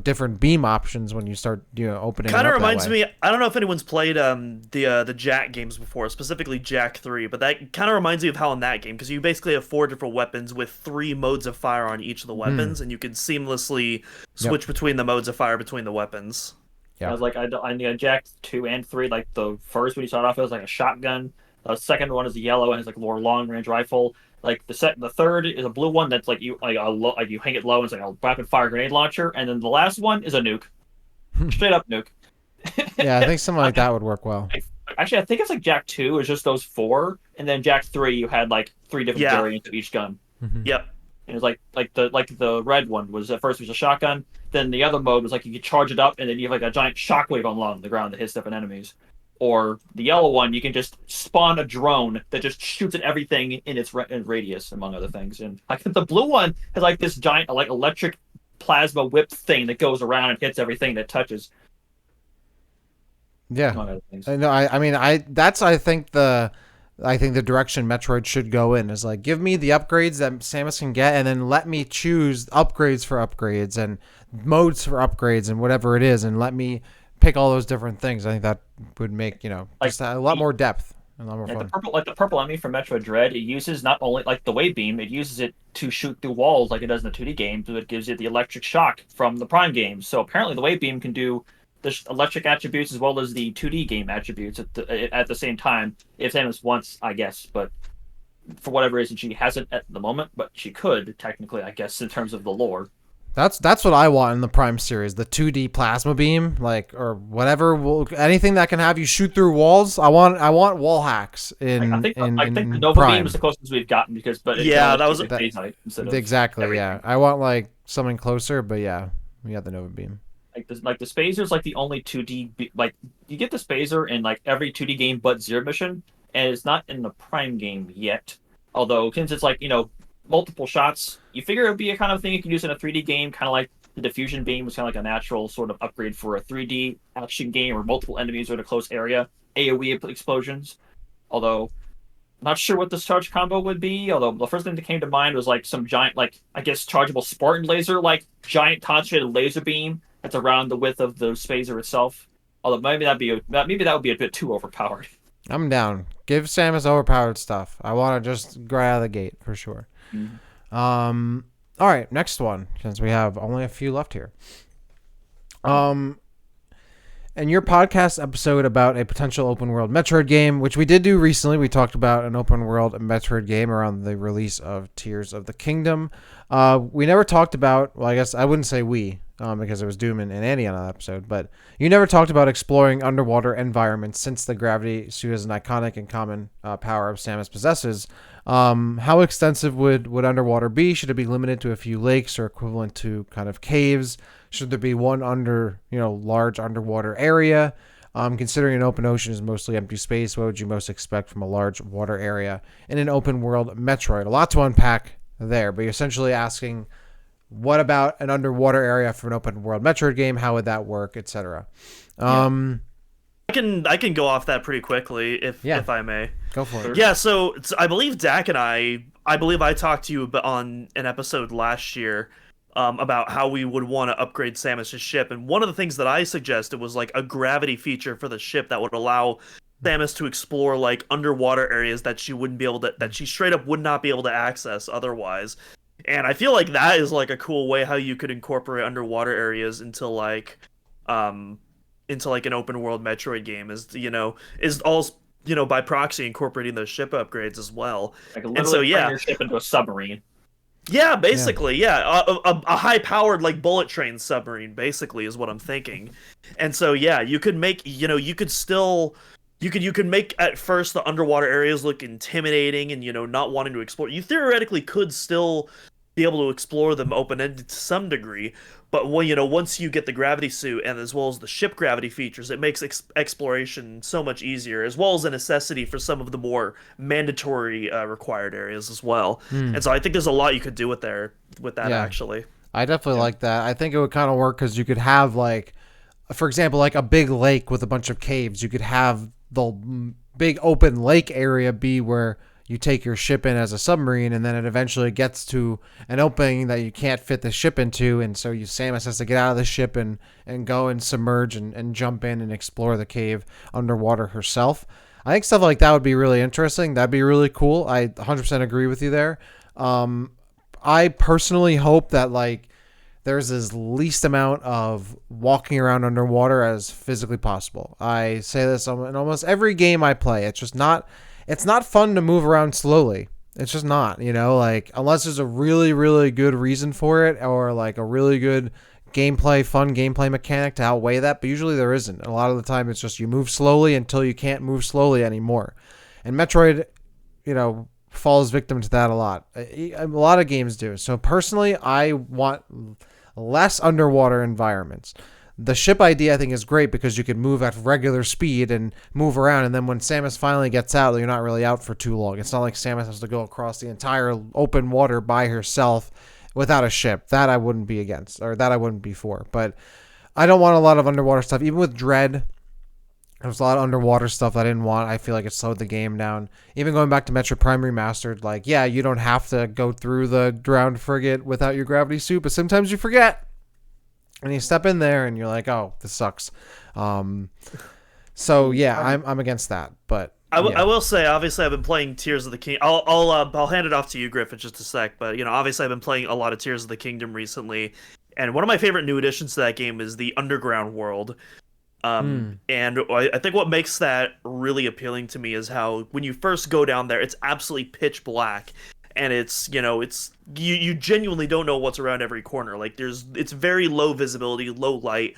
[SPEAKER 1] different beam options when you start opening.
[SPEAKER 2] Kind
[SPEAKER 1] it
[SPEAKER 2] of
[SPEAKER 1] up
[SPEAKER 2] reminds
[SPEAKER 1] that way.
[SPEAKER 2] me. I don't know if anyone's played the Jack games before, specifically Jack 3, but that kind of reminds me of how in that game, because you basically have 4 different weapons with 3 modes of fire on each of the weapons, and you can seamlessly
[SPEAKER 1] Yep.
[SPEAKER 2] switch between the modes of fire between the weapons.
[SPEAKER 3] I
[SPEAKER 1] Yeah.
[SPEAKER 3] was like, I need a Jack 2 and 3. Like the first when you start off, it was like a shotgun. The second one is a yellow and it's like a more long range rifle. Like the third is a blue one that's like like you hang it low and it's like a rapid fire grenade launcher. And then the last one is a nuke, straight up nuke.
[SPEAKER 1] Yeah, I think something like that would work well.
[SPEAKER 3] Actually, I think it's like Jack 2 is just those 4, and then Jack 3 you had like 3 different
[SPEAKER 2] Yeah.
[SPEAKER 3] variants of each gun.
[SPEAKER 1] Mhm.
[SPEAKER 2] Yep.
[SPEAKER 3] And it was like the red one was at first was a shotgun. Then the other mode was like you could charge it up, and then you have like a giant shockwave along the ground that hits different enemies. Or the yellow one, you can just spawn a drone that just shoots at everything in its radius, among other things. And like the blue one has like this giant like electric plasma whip thing that goes around and hits everything that touches,
[SPEAKER 1] Yeah.
[SPEAKER 3] among other things.
[SPEAKER 1] No, I mean, that's I think the direction Metroid should go in is like give me the upgrades that Samus can get, and then let me choose upgrades for upgrades and modes for upgrades and whatever it is, and let me pick all those different things. I think that would make
[SPEAKER 3] Like
[SPEAKER 1] just a lot more depth and a lot more
[SPEAKER 3] like
[SPEAKER 1] fun.
[SPEAKER 3] the purple enemy from Metroid Dread, it uses not only like the wave beam, it uses it to shoot through walls like it does in the 2D games, but it gives it the electric shock from the Prime games. So apparently the wave beam can do the electric attributes as well as the 2D game attributes at the same time. If Samus wants, I guess, but for whatever reason she hasn't at the moment, but she could technically, I guess, in terms of the lore.
[SPEAKER 1] That's what I want in the Prime series, the 2D plasma beam, like, or whatever, anything that can have you shoot through walls. I want wall hacks in
[SPEAKER 3] I think the
[SPEAKER 1] in
[SPEAKER 3] Nova
[SPEAKER 1] Prime.
[SPEAKER 3] Beam is the closest we've gotten because, but
[SPEAKER 2] Yeah, that was
[SPEAKER 1] Exactly.
[SPEAKER 3] everything.
[SPEAKER 1] Yeah, I want like something closer, but yeah, we got the Nova beam.
[SPEAKER 3] Like the Spazer is like the only 2D like you get the Spazer in like every 2D game but Zero Mission, and it's not in the Prime game yet. Although since it's like multiple shots, you figure it would be a kind of thing you can use in a 3D game, kind of like the diffusion beam was kind of like a natural sort of upgrade for a 3D action game where multiple enemies are in a close area, AoE explosions. Although I'm not sure what this charge combo would be, although the first thing that came to mind was like some giant, like, I guess, chargeable Spartan laser, like giant concentrated laser beam that's around the width of the Spazer itself. Although maybe that would be a bit too overpowered.
[SPEAKER 1] I'm down. Give Samus overpowered stuff. I want to just go out of the gate for sure.
[SPEAKER 3] Mm-hmm.
[SPEAKER 1] All right, next one, since we have only a few left here. In your podcast episode about a potential open world Metroid game, which we did do recently, we talked about an open world Metroid game around the release of Tears of the Kingdom. We never talked about, well, I guess I wouldn't say we, because it was Doom and Andy on that episode, but you never talked about exploring underwater environments since the gravity suit is an iconic and common power of Samus possesses. How extensive would underwater be? Should it be limited to a few lakes or equivalent to kind of caves? Should there be one large underwater area? Considering an open ocean is mostly empty space, what would you most expect from a large water area in an open world Metroid? A lot to unpack there, but you're essentially asking, what about an underwater area for an open world Metroid game? How would that work, etc.?
[SPEAKER 2] I can go off that pretty quickly if I may.
[SPEAKER 1] Go for it.
[SPEAKER 2] Yeah, so I believe Dak and I believe I talked to you on an episode last year about how we would want to upgrade Samus's ship, and one of the things that I suggested was like a gravity feature for the ship that would allow Samus to explore like underwater areas that she straight up would not be able to access otherwise. And I feel like that is like a cool way how you could incorporate underwater areas into like an open world Metroid game is all by proxy incorporating those ship upgrades as well.
[SPEAKER 3] Like literally turn your ship into a submarine.
[SPEAKER 2] Yeah, basically, yeah. A high-powered, like, bullet train submarine, basically, is what I'm thinking. And so, yeah, you could make, you could make, at first, the underwater areas look intimidating and, not wanting to explore. You theoretically could still be able to explore them open-ended to some degree, but, once you get the gravity suit and as well as the ship gravity features, it makes exploration so much easier, as well as a necessity for some of the more mandatory required areas as well. And so I think there's a lot you could do with that, actually.
[SPEAKER 1] I definitely like that. I think it would kind of work because you could have, like, for example, like a big lake with a bunch of caves. You could have the big open lake area be where you take your ship in as a submarine, and then it eventually gets to an opening that you can't fit the ship into, and so Samus has to get out of the ship and go and submerge and jump in and explore the cave underwater herself. I think stuff like that would be really interesting. That'd be really cool. I 100% agree with you there. I personally hope that like there's as least amount of walking around underwater as physically possible. I say this in almost every game I play. It's not fun to move around slowly. It's just not, like unless there's a really, really good reason for it or like a really good fun gameplay mechanic to outweigh that. But usually there isn't. A lot of the time it's just you move slowly until you can't move slowly anymore. And Metroid, falls victim to that a lot. A lot of games do. So personally, I want less underwater environments. The ship idea, I think, is great because you can move at regular speed and move around. And then when Samus finally gets out, you're not really out for too long. It's not like Samus has to go across the entire open water by herself without a ship. That I wouldn't be against, or that I wouldn't be for. But I don't want a lot of underwater stuff. Even with Dread, there's a lot of underwater stuff that I didn't want. I feel like it slowed the game down. Even going back to Metroid Prime Remastered, like, yeah, you don't have to go through the drowned frigate without your gravity suit, but sometimes you forget. And you step in there and you're like, oh, this sucks. So yeah, I'm against that. But
[SPEAKER 2] I will say, obviously, I've been playing Tears of the Kingdom. I'll hand it off to you, Griff, in just a sec. But obviously, I've been playing a lot of Tears of the Kingdom recently, and one of my favorite new additions to that game is the underground world.
[SPEAKER 1] Hmm.
[SPEAKER 2] And I think what makes that really appealing to me is how when you first go down there, it's absolutely pitch black, and it's you genuinely don't know what's around every corner. Like it's very low visibility, low light.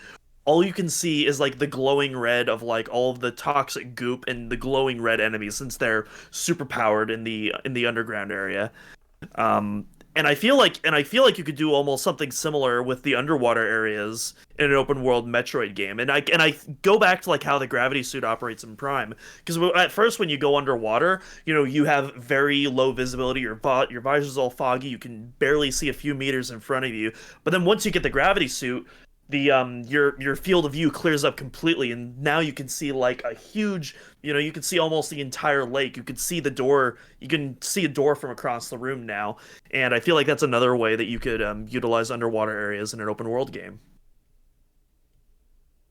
[SPEAKER 2] All you can see is like the glowing red of like all of the toxic goop and the glowing red enemies since they're super powered in the underground area. Um, and I feel like you could do almost something similar with the underwater areas in an open world Metroid game. And I go back to like how the gravity suit operates in Prime, because at first when you go underwater, you have very low visibility. Your visor's all foggy. You can barely see a few meters in front of you. But then once you get the gravity suit, your field of view clears up completely, and now you can see like a huge, you can see almost the entire lake. You can see the door. You can see a door from across the room now, and I feel like that's another way that you could utilize underwater areas in an open world game.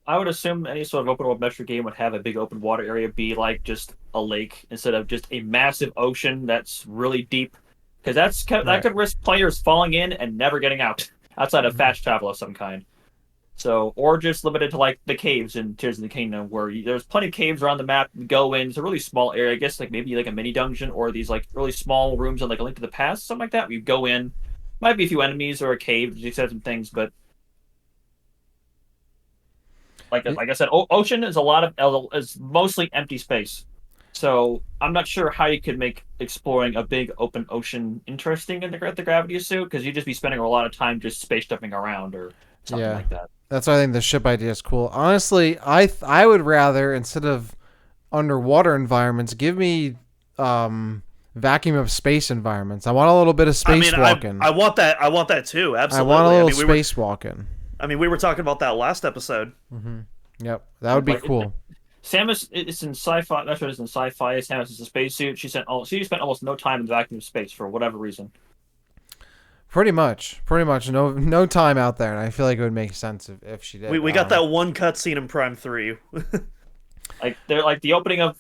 [SPEAKER 3] I would assume any sort of open world Metro game would have a big open water area be like just a lake instead of just a massive ocean that's really deep, because that
[SPEAKER 1] Right.
[SPEAKER 3] could risk players falling in and never getting out outside of
[SPEAKER 1] Mhm.
[SPEAKER 3] fast travel of some kind. So, or just limited to like the caves in Tears of the Kingdom, where there's plenty of caves around the map. You go in, it's a really small area. I guess like maybe like a mini dungeon or these like really small rooms on like a Link to the Past, something like that. You go in, might be a few enemies or a cave, you said some things, but
[SPEAKER 1] Y-
[SPEAKER 3] like I said, ocean is a lot of is mostly empty space. So I'm not sure how you could make exploring a big open ocean interesting in the gravity suit, because you'd just be spending a lot of time just space jumping around or something
[SPEAKER 1] Yeah.
[SPEAKER 3] like that.
[SPEAKER 1] That's why I think the ship idea is cool. Honestly, I would rather, instead of underwater environments, give me um vacuum of space environments. I want a little bit of
[SPEAKER 2] I mean, I
[SPEAKER 1] spacewalking.
[SPEAKER 2] I want that. I want that too.
[SPEAKER 1] I want a
[SPEAKER 2] Absolutely. I
[SPEAKER 1] little
[SPEAKER 2] mean, we were
[SPEAKER 1] spacewalking.
[SPEAKER 2] I mean, we were talking about that last episode.
[SPEAKER 1] Hmm. Yep, that would be
[SPEAKER 3] Like
[SPEAKER 1] cool.
[SPEAKER 3] Samus is in sci-fi. That's what is in sci-fi. Samus is a spacesuit. She spent almost no time in the vacuum of space for whatever reason.
[SPEAKER 1] Pretty much. No time out there, and I feel like it would make sense if she
[SPEAKER 2] We
[SPEAKER 1] did.
[SPEAKER 2] we got that one cutscene in Prime 3.
[SPEAKER 3] Like they're like the opening of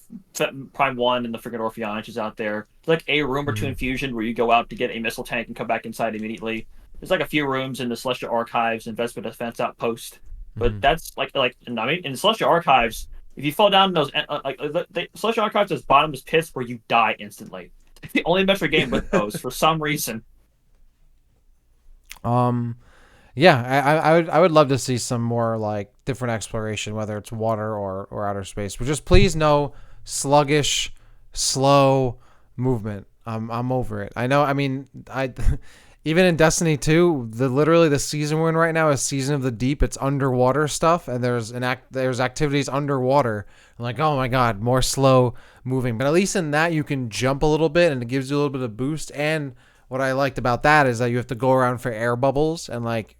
[SPEAKER 3] Prime One and the freaking Orpheonage is out there. It's like a room or two
[SPEAKER 1] Mhm.
[SPEAKER 3] in Fusion where you go out to get a missile tank and come back inside immediately. There's like a few rooms in the Celestial Archives and Vespa Defense Outpost, but
[SPEAKER 1] Mhm.
[SPEAKER 3] that's I mean in the Celestial Archives, if you fall down in those the Celestial Archives is bottomless pits where you die instantly. It's the only Metro game with those for some reason.
[SPEAKER 1] Um, yeah, I would love to see some more like different exploration, whether it's water or outer space. But just please no sluggish, slow movement. I'm over it. I know. I mean, I even in Destiny 2, literally the season we're in right now is Season of the Deep. It's underwater stuff, and there's activities underwater. I'm like, oh my god, more slow moving. But at least in that you can jump a little bit, and it gives you a little bit of boost. And what I liked about that is that you have to go around for air bubbles, and like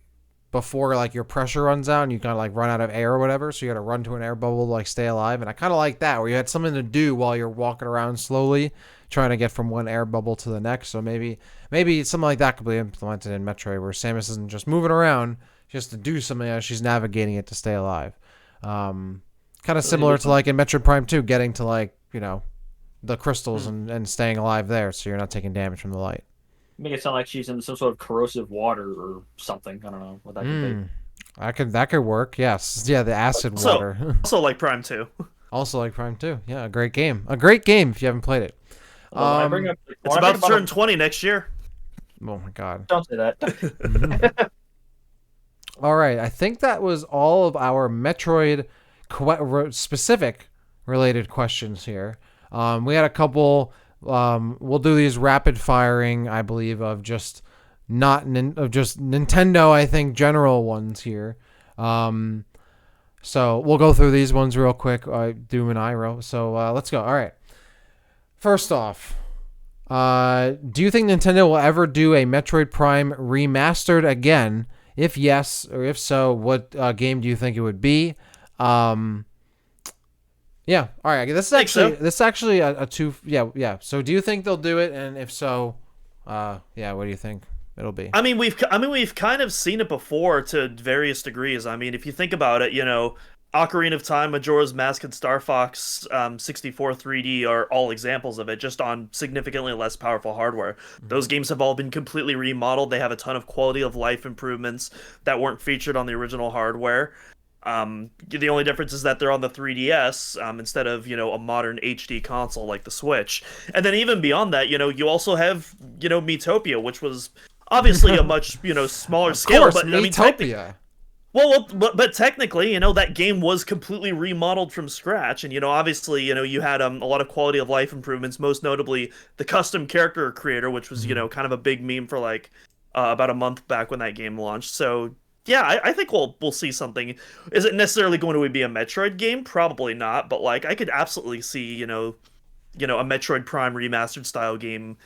[SPEAKER 1] before like your pressure runs out and you kind of like run out of air or whatever, so you got to run to an air bubble to like stay alive. And I kind of like that, where you had something to do while you're walking around slowly trying to get from one air bubble to the next. So maybe something like that could be implemented in Metroid, where Samus isn't just moving around, she has to do something as she's navigating it to stay alive. um Kind of
[SPEAKER 3] It'd
[SPEAKER 1] similar
[SPEAKER 3] be
[SPEAKER 1] to like in Metroid Prime 2, getting to like the crystals
[SPEAKER 2] Hmm.
[SPEAKER 1] and staying alive there, so you're not taking damage from the light.
[SPEAKER 3] Make it sound like she's in some sort of corrosive water or something. I don't know what that could be.
[SPEAKER 1] That could work. Yes. Yeah, the acid
[SPEAKER 2] So,
[SPEAKER 1] water.
[SPEAKER 2] also like Prime 2.
[SPEAKER 1] Also like Prime 2. Yeah, a great game. A great game if you haven't played it.
[SPEAKER 3] Although
[SPEAKER 1] Um
[SPEAKER 2] It's
[SPEAKER 3] when I bring
[SPEAKER 2] about
[SPEAKER 3] up
[SPEAKER 2] to turn 20 next year.
[SPEAKER 1] oh my god.
[SPEAKER 3] don't say that.
[SPEAKER 1] All right, I think that was all of our Metroid specific related questions here. We had a couple. We'll do these rapid firing, I believe, of just of just Nintendo. I think general ones here. Um, so we'll go through these ones real quick. Doom and Iroh. So let's go. All right. First off, do you think Nintendo will ever do a Metroid Prime remastered again? If yes, or if so, what game do you think it would be? Um, yeah. All right.
[SPEAKER 2] Think so.
[SPEAKER 1] This is actually a two. Yeah. Yeah. So do you think they'll do it? And if so, yeah. What do you think it'll be?
[SPEAKER 2] I mean we've kind of seen it before to various degrees. I mean, if you think about it, Ocarina of Time, Majora's Mask, and Star Fox 64 3D are all examples of it, just on significantly less powerful hardware. Those games have all been completely remodeled. They have a ton of quality of life improvements that weren't featured on the original hardware. The only difference is that they're on the 3DS instead of, a modern HD console like the Switch. And then even beyond that, you also have, Miitopia, which was obviously a much, smaller
[SPEAKER 1] Of
[SPEAKER 2] scale.
[SPEAKER 1] course,
[SPEAKER 2] But I mean,
[SPEAKER 1] Miitopia.
[SPEAKER 2] but technically, that game was completely remodeled from scratch, and obviously, you had a lot of quality of life improvements, most notably the custom character creator, which was
[SPEAKER 1] Mhm.
[SPEAKER 2] kind of a big meme for like about a month back when that game launched. So yeah, I think we'll see something. Is it necessarily going to be a Metroid game? Probably not, but like I could absolutely see a Metroid Prime remastered style game